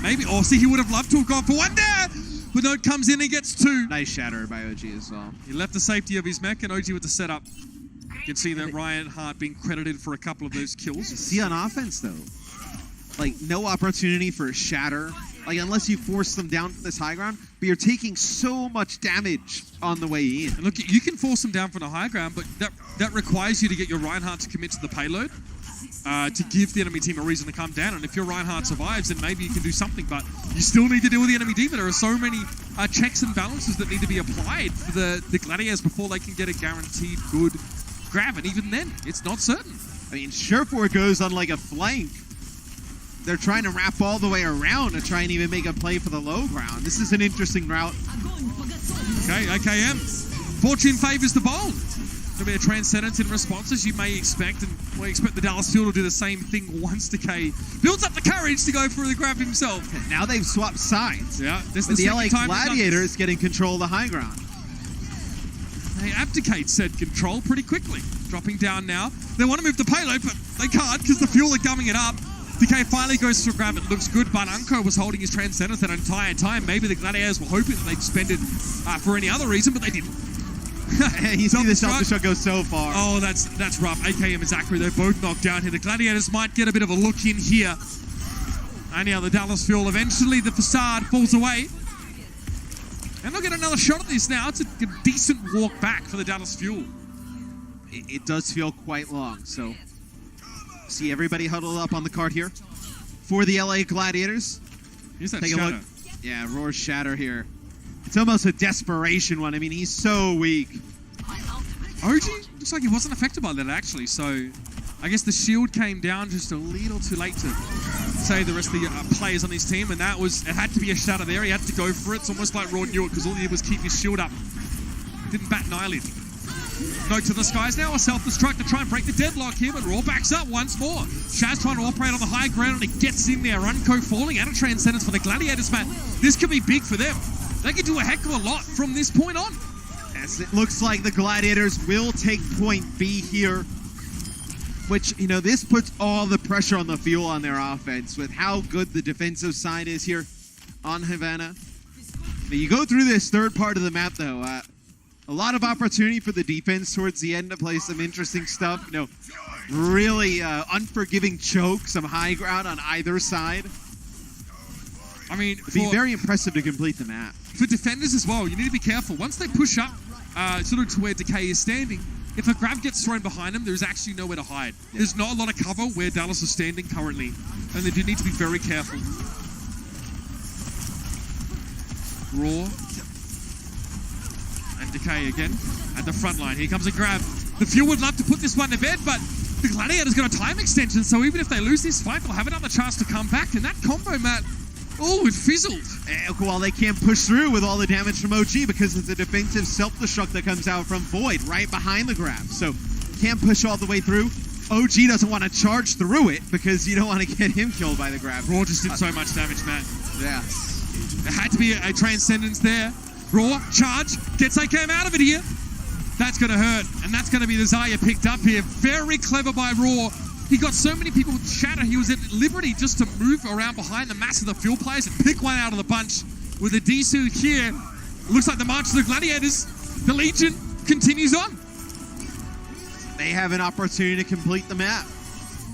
Speaker 1: Maybe, see, he would have loved to have gone for one there. But Note comes in and gets two.
Speaker 2: Nice shatter by OG as well.
Speaker 1: He left the safety of his mech and OG with the setup. You can see that Ryan Hart being credited for a couple of those kills.
Speaker 2: See on offense though, like no opportunity for a shatter, like unless you force them down from this high ground, but you're taking so much damage on the way in.
Speaker 1: And look, you can force them down from the high ground, but that requires you to get your Reinhardt to commit to the payload to give the enemy team a reason to come down. And if your Reinhardt survives, then maybe you can do something, but you still need to deal with the enemy D.Va. There are so many checks and balances that need to be applied for the Gladiators before they can get a guaranteed good grab, and even then, it's not certain.
Speaker 2: I mean, Surefour goes on like a flank. They're trying to wrap all the way around to try and even make a play for the low ground. This is an interesting route.
Speaker 1: Okay, AKM. Fortune favors the bold. There'll be a Transcendence in response, as you may expect, and we expect the Dallas Fuel to do the same thing once Decay builds up the courage to go for the grab himself.
Speaker 2: Now they've swapped sides.
Speaker 1: Yeah, this
Speaker 2: is
Speaker 1: the
Speaker 2: LA Gladiators getting control of the high ground.
Speaker 1: They abdicate said control pretty quickly. Dropping down now. They want to move the payload, but they can't because the Fuel are gumming it up. Decay finally goes for a grab. It looks good, but Unco was holding his Transcendence that entire time. Maybe the Gladiators were hoping that they'd spend it for any other reason, but they didn't.
Speaker 2: You see the self-destruct go so far.
Speaker 1: Oh, that's rough. AKM and Zachary, they're both knocked down here. The Gladiators might get a bit of a look in here. And now the Dallas Fuel, eventually the facade falls away. And they'll get another shot at this now. It's a decent walk back for the Dallas Fuel.
Speaker 2: It does feel quite long, so... See everybody huddled up on the card here for the LA Gladiators.
Speaker 1: Here's that
Speaker 2: Take
Speaker 1: shatter.
Speaker 2: a look. Yeah, Roar's shatter here. It's almost a desperation one. I mean, he's so weak.
Speaker 1: OG looks like he wasn't affected by that, actually. So I guess the shield came down just a little too late to save the rest of the players on his team. And it had to be a shatter there. He had to go for it. It's almost like Roar knew it because all he did was keep his shield up. Didn't bat an eyelid. Note to the skies now, a self-destruct to try and break the deadlock here, but Raw backs up once more. Shaz trying to operate on the high ground, and he gets in there. Runco falling out of Transcendence for the Gladiators, man. This could be big for them. They can do a heck of a lot from this point on.
Speaker 2: As it looks like the Gladiators will take point B here, which, this puts all the pressure on the Fuel on their offense with how good the defensive side is here on Havana. You go through this third part of the map, though. A lot of opportunity for the defense towards the end to play some interesting stuff. Really unforgiving choke, some high ground on either side.
Speaker 1: I mean,
Speaker 2: it'd be very impressive to complete the map.
Speaker 1: For defenders as well, you need to be careful. Once they push up sort of to where Decay is standing, if a grab gets thrown behind them, there's actually nowhere to hide. Yeah. There's not a lot of cover where Dallas is standing currently, and they do need to be very careful. Raw. And Decay again at the front line. Here comes a grab. The Fuel would love to put this one to bed, but the Gladiator's got a time extension, so even if they lose this fight, they'll have another chance to come back. And that combo, Matt, Oh, it fizzled.
Speaker 2: Well, they can't push through with all the damage from OG because of the defensive self-destruct that comes out from Void right behind the grab. So can't push all the way through. OG doesn't want to charge through it because you don't want to get him killed by the grab.
Speaker 1: Raw just did so much damage, Matt.
Speaker 2: Yeah.
Speaker 1: There had to be a Transcendence there. Raw, charge, gets AKM out of it here. That's going to hurt, and that's going to be the Zarya picked up here. Very clever by Raw. He got so many people with shatter. He was at liberty just to move around behind the mass of the fuel players and pick one out of the bunch. With a Disu here, looks like the march of the Gladiators. The Legion continues on.
Speaker 2: They have an opportunity to complete the map.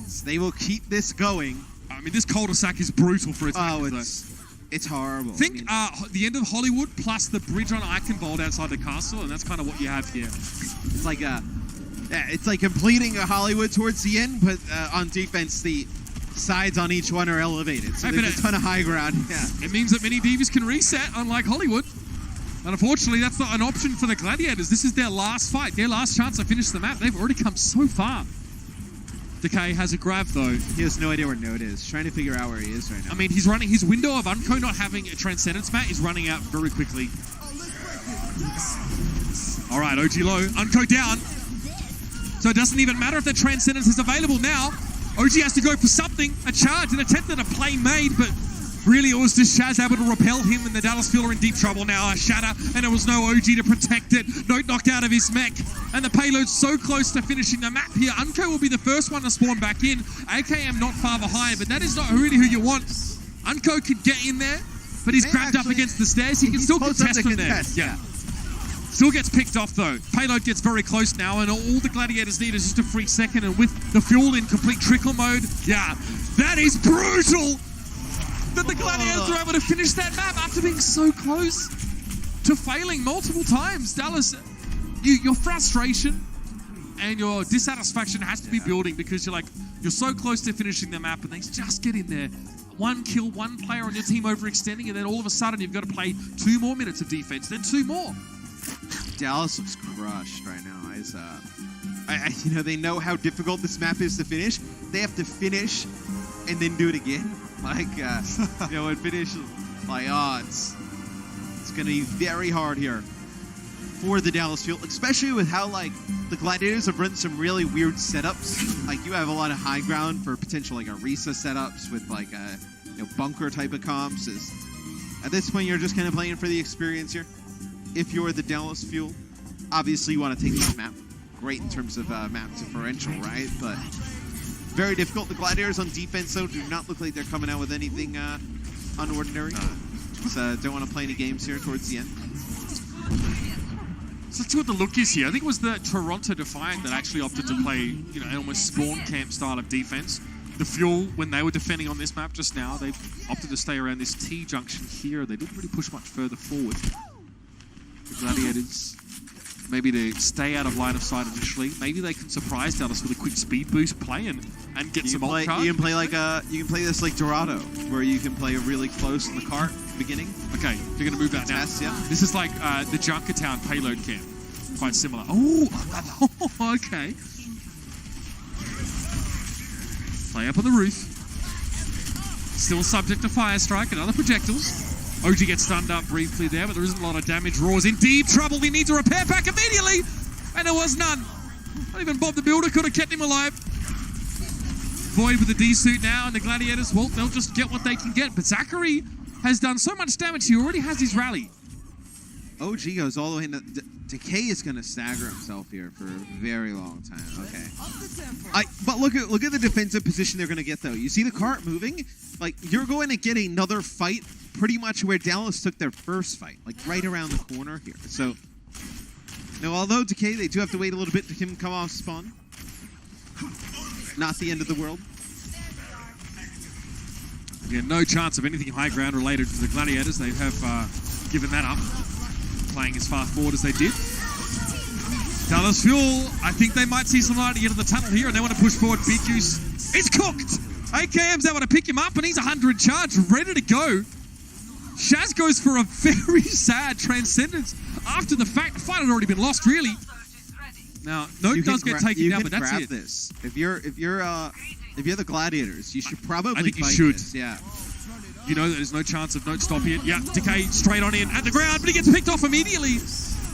Speaker 2: So they will keep this going.
Speaker 1: I mean, this cul-de-sac is brutal for its
Speaker 2: it's horrible.
Speaker 1: Think the end of Hollywood plus the bridge on Eichenwald outside the castle, and that's kind of what you have here.
Speaker 2: It's like it's like completing a Hollywood towards the end, but on defense, the sides on each one are elevated. So there's a ton of high ground. Yeah.
Speaker 1: It means that many divas can reset, unlike Hollywood. And unfortunately, that's not an option for the Gladiators. This is their last fight, their last chance to finish the map. They've already come so far. Decay has a grab, though.
Speaker 2: He has no idea where Node is. Trying to figure out where he is right now.
Speaker 1: I mean, he's running his window of Unco not having a Transcendence mat is running out very quickly. All right, OG low. Unco down. So it doesn't even matter if the Transcendence is available now. OG has to go for something, a charge, an attempt at a play made, but really it was just Shaz able to repel him, and the Dallas Fuel are in deep trouble now. A shatter, and there was no OG to protect it. Note knocked out of his mech, and the payload's so close to finishing the map here. Unco will be the first one to spawn back in. AKM not far behind, but that is not really who you want. Unco could get in there, but he's grabbed up against the stairs. He can still contest from there. Yeah. Still gets picked off though. Payload gets very close now, and all the Gladiators need is just a free second, and with the fuel in complete trickle mode, yeah, that is brutal that the Gladiators are able to finish that map after being so close to failing multiple times. Dallas, your frustration and your dissatisfaction has to be building because you're so close to finishing the map, and they just get in there. One kill, one player on your team overextending, and then all of a sudden you've got to play 2 more minutes of defense, then 2 more.
Speaker 2: Dallas looks crushed right now. They know how difficult this map is to finish. They have to finish and then do it again. And finish it's going to be very hard here for the Dallas Fuel, especially with how the Gladiators have run some really weird setups. Like you have a lot of high ground for potential Arisa setups with bunker type of comps. At this point, you're just kind of playing for the experience here. If you're the Dallas Fuel, obviously you want to take this map. Great in terms of map differential, right? But very difficult. The Gladiators on defense, though, do not look like they're coming out with anything unordinary. So don't want to play any games here towards the end.
Speaker 1: So let's see what the look is here. I think it was the Toronto Defiant that actually opted to play, an almost spawn camp style of defense. The Fuel, when they were defending on this map just now, they opted to stay around this T junction here. They didn't really push much further forward. The Gladiators, maybe they stay out of line of sight initially. Maybe they can surprise Dallas with a quick speed boost play and get some ult card.
Speaker 2: You can play this like Dorado, where you can play really close in the cart at the beginning.
Speaker 1: Okay, you're going to move that now.
Speaker 2: Yeah.
Speaker 1: This is like the Junkertown payload camp. Quite similar. Oh, okay. Play up on the roof. Still subject to fire strike and other projectiles. OG gets stunned up briefly there, but there isn't a lot of damage. Raw's in deep trouble. He needs a repair pack immediately, and there was none. Not even Bob the Builder could have kept him alive. Void with the D-suit now, and the Gladiators, well, they'll just get what they can get. But Zachary has done so much damage, he already has his rally.
Speaker 2: OG goes all the way into... Decay is going to stagger himself here for a very long time. Okay. But look at the defensive position they're going to get, though. You see the cart moving? You're going to get another fight pretty much where Dallas took their first fight, right around the corner here. So, now, although Decay, they do have to wait a little bit to him come off spawn. Not the end of the world.
Speaker 1: Yeah, no chance of anything high ground related to the Gladiators. They have given that up, playing as far forward as they did. Dallas Fuel, I think they might see some light at the end of the tunnel here, and they want to push forward. BigGoose is cooked. AKM's able to pick him up, and he's 100 charge, ready to go. Shaz goes for a very sad Transcendence after the fact. The fight had already been lost, really. Now, Note does get taken down, but that's it.
Speaker 2: This. If you're the Gladiators, you should probably
Speaker 1: I think you
Speaker 2: fight
Speaker 1: should.
Speaker 2: this. Yeah.
Speaker 1: You know that there's no chance of stop here. Yeah, Decay straight on in at the ground, but he gets picked off immediately.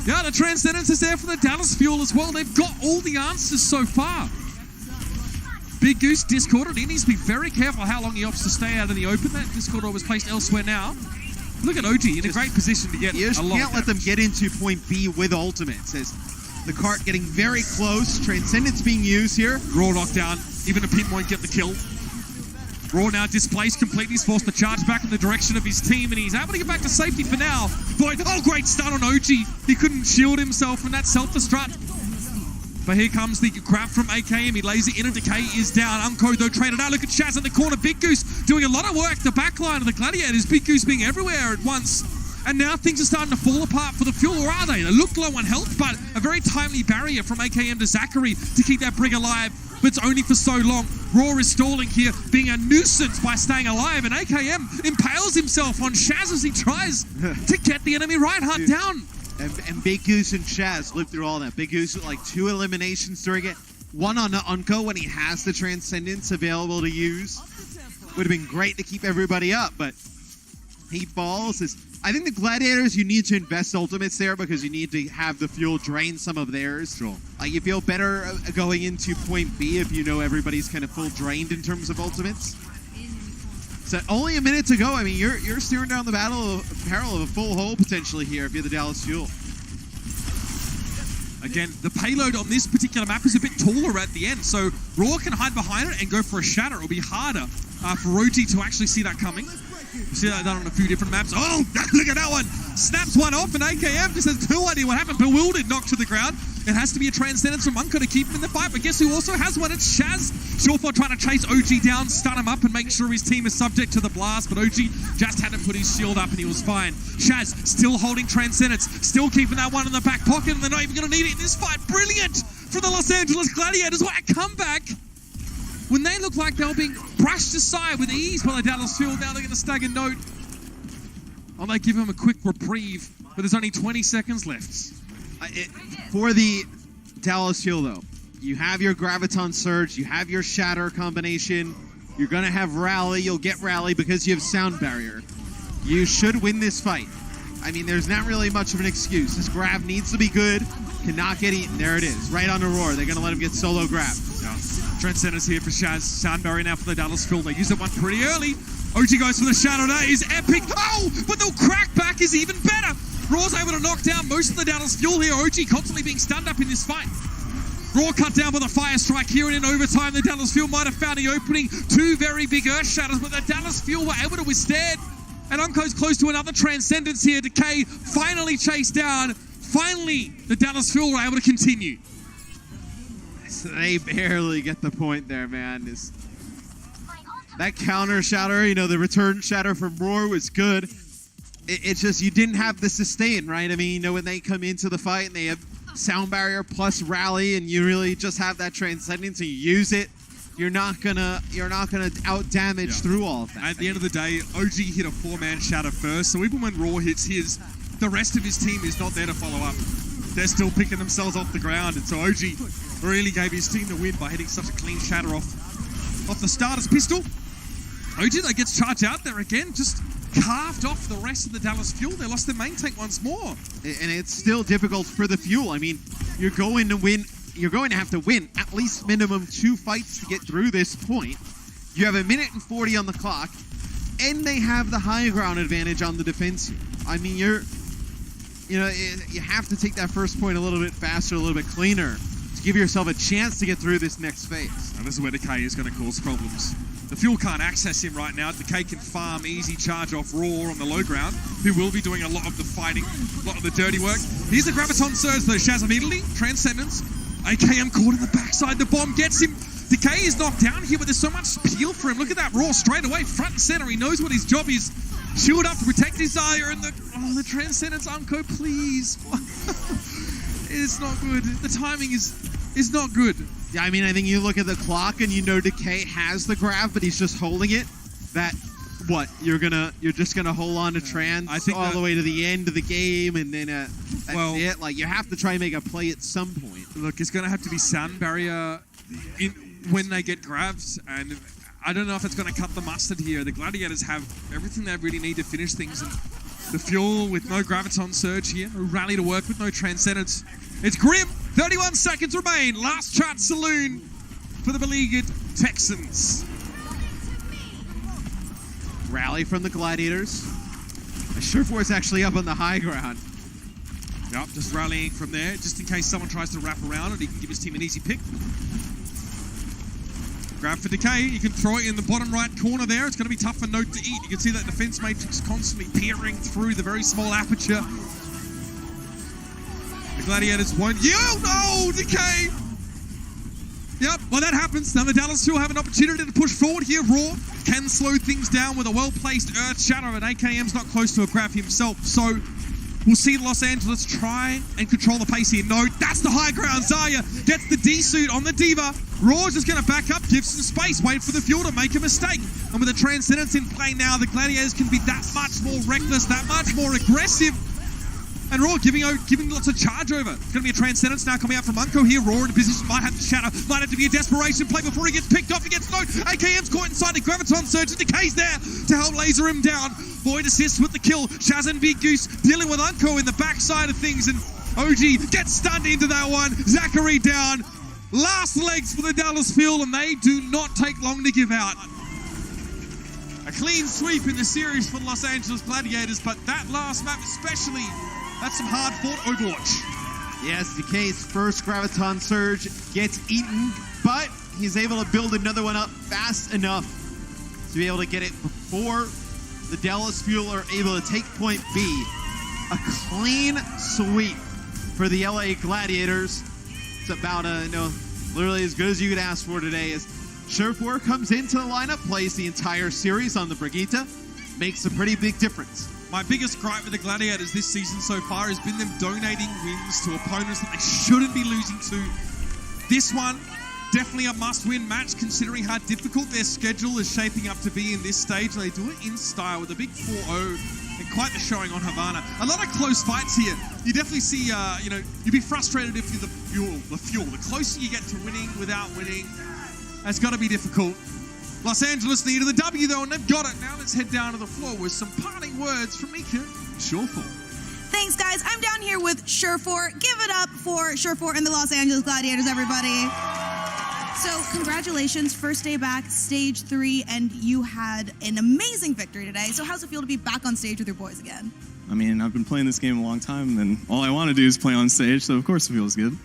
Speaker 1: Yeah, the Transcendence is there for the Dallas Fuel as well. They've got all the answers so far. BigGoose discorded. He needs to be very careful how long he opts to stay out in the open. That discorder was placed elsewhere now. Look at OG in a great position to get
Speaker 2: you just
Speaker 1: a lot
Speaker 2: can't let them get into point B with ultimates. As the cart getting very close. Transcendence being used here.
Speaker 1: Raw knockdown. Even a pin won't get the kill. Raw now displaced completely. He's forced to charge back in the direction of his team, and he's able to get back to safety for now. Void, oh, great stun on OG. He couldn't shield himself from that self-destruct. But here comes the grab from AKM. He lays it in, and Decay is down. Unco, though, traded out. Look at Shaz in the corner. BigGoose doing a lot of work. The backline of the Gladiators. BigGoose being everywhere at once. And now things are starting to fall apart for the Fuel, or are they? They look low on health, but a very timely barrier from AKM to Zachary to keep that Brig alive. But it's only for so long. Raw is stalling here, being a nuisance by staying alive, and AKM impales himself on Shaz as he tries to get the enemy right heart down.
Speaker 2: And BigGoose and Shaz lived through all that. BigGoose with like 2 eliminations during it. One on Unco when he has the Transcendence available to use. Would have been great to keep everybody up, but he falls. I think the Gladiators, you need to invest ultimates there because you need to have the Fuel drain some of theirs.
Speaker 1: Sure.
Speaker 2: Like you feel better going into point B if you know everybody's kind of full drained in terms of ultimates. So only a minute to go. I mean, you're steering down the peril of a full hole potentially here if you're the Dallas Fuel.
Speaker 1: Again, the payload on this particular map is a bit taller at the end, so Raw can hide behind it and go for a shatter. It'll be harder for OG to actually see that coming. You see that done on a few different maps. Oh, look at that one. Snaps one off, and AKM just has no idea what happened. Bewildered, knocked to the ground. It has to be a Transcendence from Unco to keep him in the fight, but guess who also has one? It's Shaz. Surefire trying to chase OG down, stun him up, and make sure his team is subject to the blast, but OG just had to put his shield up, and he was fine. Shaz still holding Transcendence, still keeping that one in the back pocket, and they're not even going to need it in this fight. Brilliant for the Los Angeles Gladiators. What a comeback. When they look like they were being brushed aside with ease by the Dallas Fuel, now they're going to stagger note. Oh, they give him a quick reprieve, but there's only 20 seconds left.
Speaker 2: For the Dallas Fuel, though, you have your Graviton Surge, you have your Shatter combination, you're going to have Rally, you'll get Rally because you have Sound Barrier. You should win this fight. I mean, there's not really much of an excuse. This grab needs to be good, cannot get eaten. There it is, right on the Roar. They're going to let him get solo grab.
Speaker 1: Yeah. Transcendence here for Shaz. Sound Barrier now for the Dallas Fuel. They use that one pretty early. OG goes for the Shadow. That is epic. Oh, but the crack back is even better. Raw's able to knock down most of the Dallas Fuel here. OG constantly being stunned up in this fight. Raw cut down with a fire strike here, and in overtime, the Dallas Fuel might have found the opening. 2 very big Earth Shatters, but the Dallas Fuel were able to withstand. And Unco's close to another Transcendence here. Decay finally chased down. Finally, the Dallas Fuel were able to continue.
Speaker 2: So they barely get the point there, man. That counter shatter, you know, the return shatter from Roar was good. It's just you didn't have the sustain, right? I mean, you know, when they come into the fight and they have Sound Barrier plus Rally, and you really just have that Transcendence and you use it, you're not gonna out damage through all of that.
Speaker 1: At the end of the day, OG hit a 4-man shatter first, so even when Raw hits his, the rest of his team is not there to follow up. They're still picking themselves off the ground, and so OG really gave his team the win by hitting such a clean shatter off the starter's pistol. OG, though, gets charged out there again, just carved off the rest of the Dallas Fuel. They lost their main tank once more.
Speaker 2: And it's still difficult for the Fuel. I mean, you're going to win. You're going to have to win at least minimum 2 fights to get through this point. You have 1:40 on the clock, and they have the high ground advantage on the defense here. I mean, you have to take that first point a little bit faster, a little bit cleaner to give yourself a chance to get through this next phase.
Speaker 1: And this is where Decay is going to cause problems. The Fuel can't access him right now. Decay can farm easy charge off Raw on the low ground, who will be doing a lot of the fighting, a lot of the dirty work. Here's a Graviton Surge though. Shaz immediately, Transcendence. AKM caught in the backside. The bomb gets him. Decay is knocked down here, but there's so much peel for him. Look at that Raw straight away, front and center. He knows what his job is. Shield up to protect his Zarya, and the Transcendence Unco, please. It's not good. The timing is not good.
Speaker 2: Yeah, I mean, I think you look at the clock and you know Decay has the grab, but he's just holding it. That what you're just gonna hold on to Trans all the way to the end of the game, and then that's it. Like you have to try and make a play at some point.
Speaker 1: Look, it's gonna have to be Sound Barrier when they get grabs, and I don't know if it's going to cut the mustard here. The Gladiators have everything they really need to finish things. And the Fuel with no Graviton Surge here, no Rally to work with, no Transcendence. It's grim. 31 seconds remain. Last chat saloon for the beleaguered Texans.
Speaker 2: Rally from the Gladiators. Surefour is actually up on the high ground.
Speaker 1: Yep, just rallying from there, just in case someone tries to wrap around it. He can give his team an easy pick. Grab for Decay. You can throw it in the bottom right corner there. It's going to be tough for Note to eat. You can see that defense matrix constantly peering through the very small aperture. The Gladiators won't yield. Oh, Decay! Yep, well that happens. Now the Dallas Fuel have an opportunity to push forward here. Raw can slow things down with a well-placed Earth Shadow, and AKM's not close to a grab himself. So we'll see Los Angeles try and control the pace here. No, that's the high ground. Zarya gets the D-suit on the Diva. Raw's just going to back up, give some space, wait for the Fuel to make a mistake. And with the Transcendence in play now, the Gladiators can be that much more reckless, that much more aggressive. And Raw giving lots of charge over. It's going to be a Transcendence now coming out from Unco here. Raw in a position, might have to shatter, might have to be a desperation play before he gets picked off. He gets no. AKM's caught inside the Graviton Surge. Decay's there to help laser him down. Void assists with the kill. Shaz and BigGoose dealing with Unco in the backside of things. And OG gets stunned into that one. Zachary down. Last legs for the Dallas Fuel, and they do not take long to give out. A clean sweep in the series for the Los Angeles Gladiators, but that last map especially, that's some hard-fought Overwatch.
Speaker 2: Yes, Decay's first Graviton Surge gets eaten, but he's able to build another one up fast enough to be able to get it before the Dallas Fuel are able to take point B. A clean sweep for the LA Gladiators. It's about, literally as good as you could ask for today. As Surefour comes into the lineup, plays the entire series on the Brigitte, makes a pretty big difference.
Speaker 1: My biggest gripe with the Gladiators this season so far has been them donating wins to opponents that they shouldn't be losing to. This one, definitely a must-win match considering how difficult their schedule is shaping up to be in this stage. They do it in style with a big 4-0 and quite the showing on Havana. A lot of close fights here. You definitely see, you'd be frustrated if you're the Fuel. The closer you get to winning without winning, that's got to be difficult. Los Angeles needed the W though, and they've got it. Now let's head down to the floor with some parting words from Mika Surefour.
Speaker 11: Thanks, guys. I'm down here with Surefour. Give it up for Surefour and the Los Angeles Gladiators, everybody. So, congratulations. First day back, stage 3, and you had an amazing victory today. So, how's it feel to be back on stage with your boys again?
Speaker 13: I mean, I've been playing this game a long time, and all I want to do is play on stage, so of course it feels good.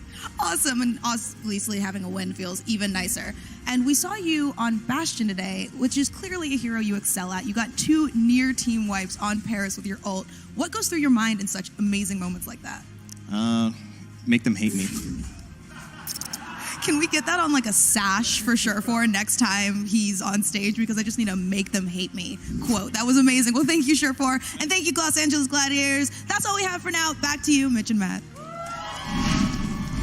Speaker 11: Awesome, and obviously having a win feels even nicer. And we saw you on Bastion today, which is clearly a hero you excel at. You got 2 near team wipes on Paris with your ult. What goes through your mind in such amazing moments like that?
Speaker 13: Make them hate me.
Speaker 11: Can we get that on like a sash for Surefour next time he's on stage? Because I just need to make them hate me quote. That was amazing. Well, thank you, Surefour, and thank you, Los Angeles Gladiators. That's all we have for now. Back to you, Mitch and Matt.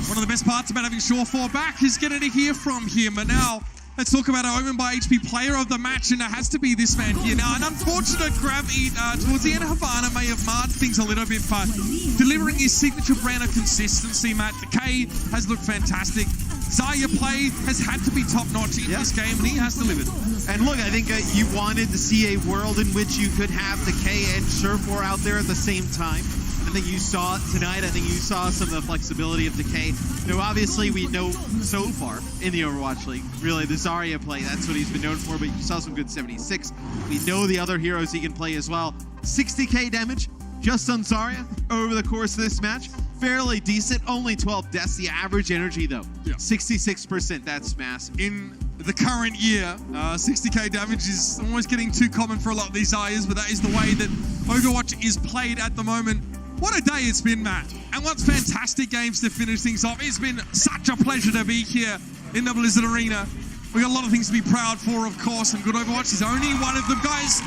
Speaker 1: One of the best parts about having Surefour back is getting to hear from him. And now, let's talk about our Omen by HP player of the match, and it has to be this man here. Now, an unfortunate grab eat towards the end of Havana may have marred things a little bit, but delivering his signature brand of consistency, Matt. Decay has looked fantastic. Zarya play has had to be top-notch in this game, and he has delivered.
Speaker 2: And look, I think you wanted to see a world in which you could have Decay and Surefour out there at the same time. I think you saw it tonight. I think you saw some of the flexibility of Decay. Obviously, we know so far in the Overwatch League, really, the Zarya play, that's what he's been known for, but you saw some good 76. We know the other heroes he can play as well. 60k damage just on Zarya over the course of this match. Fairly decent, only 12 deaths. The average energy, though, 66%. That's massive.
Speaker 1: In the current year, 60k damage is almost getting too common for a lot of these Zaryas, but that is the way that Overwatch is played at the moment. What a day it's been, Matt. And what's fantastic games to finish things off. It's been such a pleasure to be here in the Blizzard Arena. We've got a lot of things to be proud for, of course, and good Overwatch is only one of them, guys.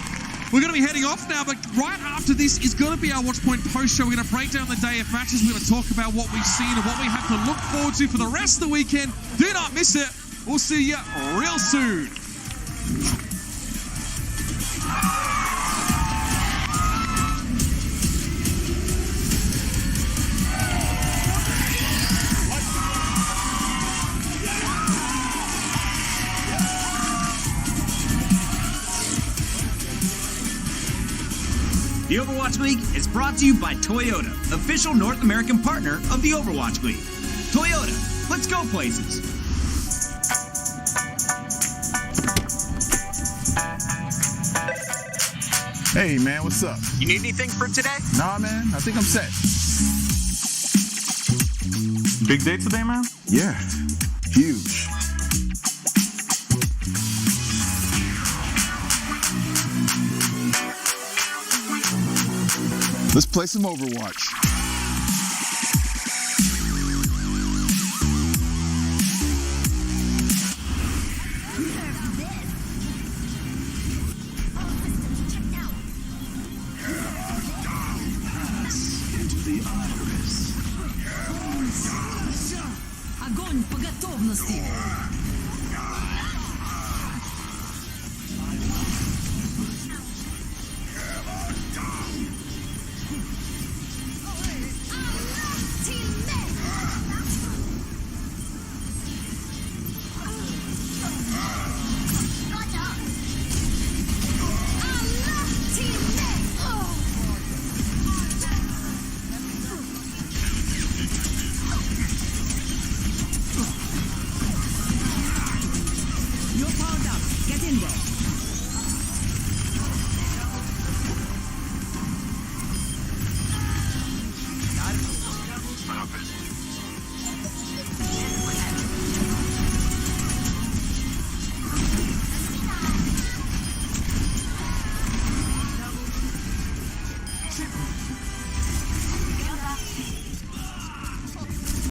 Speaker 1: We're going to be heading off now, but right after this is going to be our Watchpoint post show. We're going to break down the day of matches. We're going to talk about what we've seen and what we have to look forward to for the rest of the weekend. Do not miss it. We'll see you real soon.
Speaker 3: The Overwatch League is brought to you by Toyota, official North American partner of the Overwatch League. Toyota, let's go places.
Speaker 14: Hey, man, what's up?
Speaker 3: You need anything for today?
Speaker 14: Nah, man, I think I'm set.
Speaker 12: Big day today, man?
Speaker 14: Yeah, huge. Let's play some Overwatch.
Speaker 4: Into the iris.
Speaker 5: Огонь по готовности!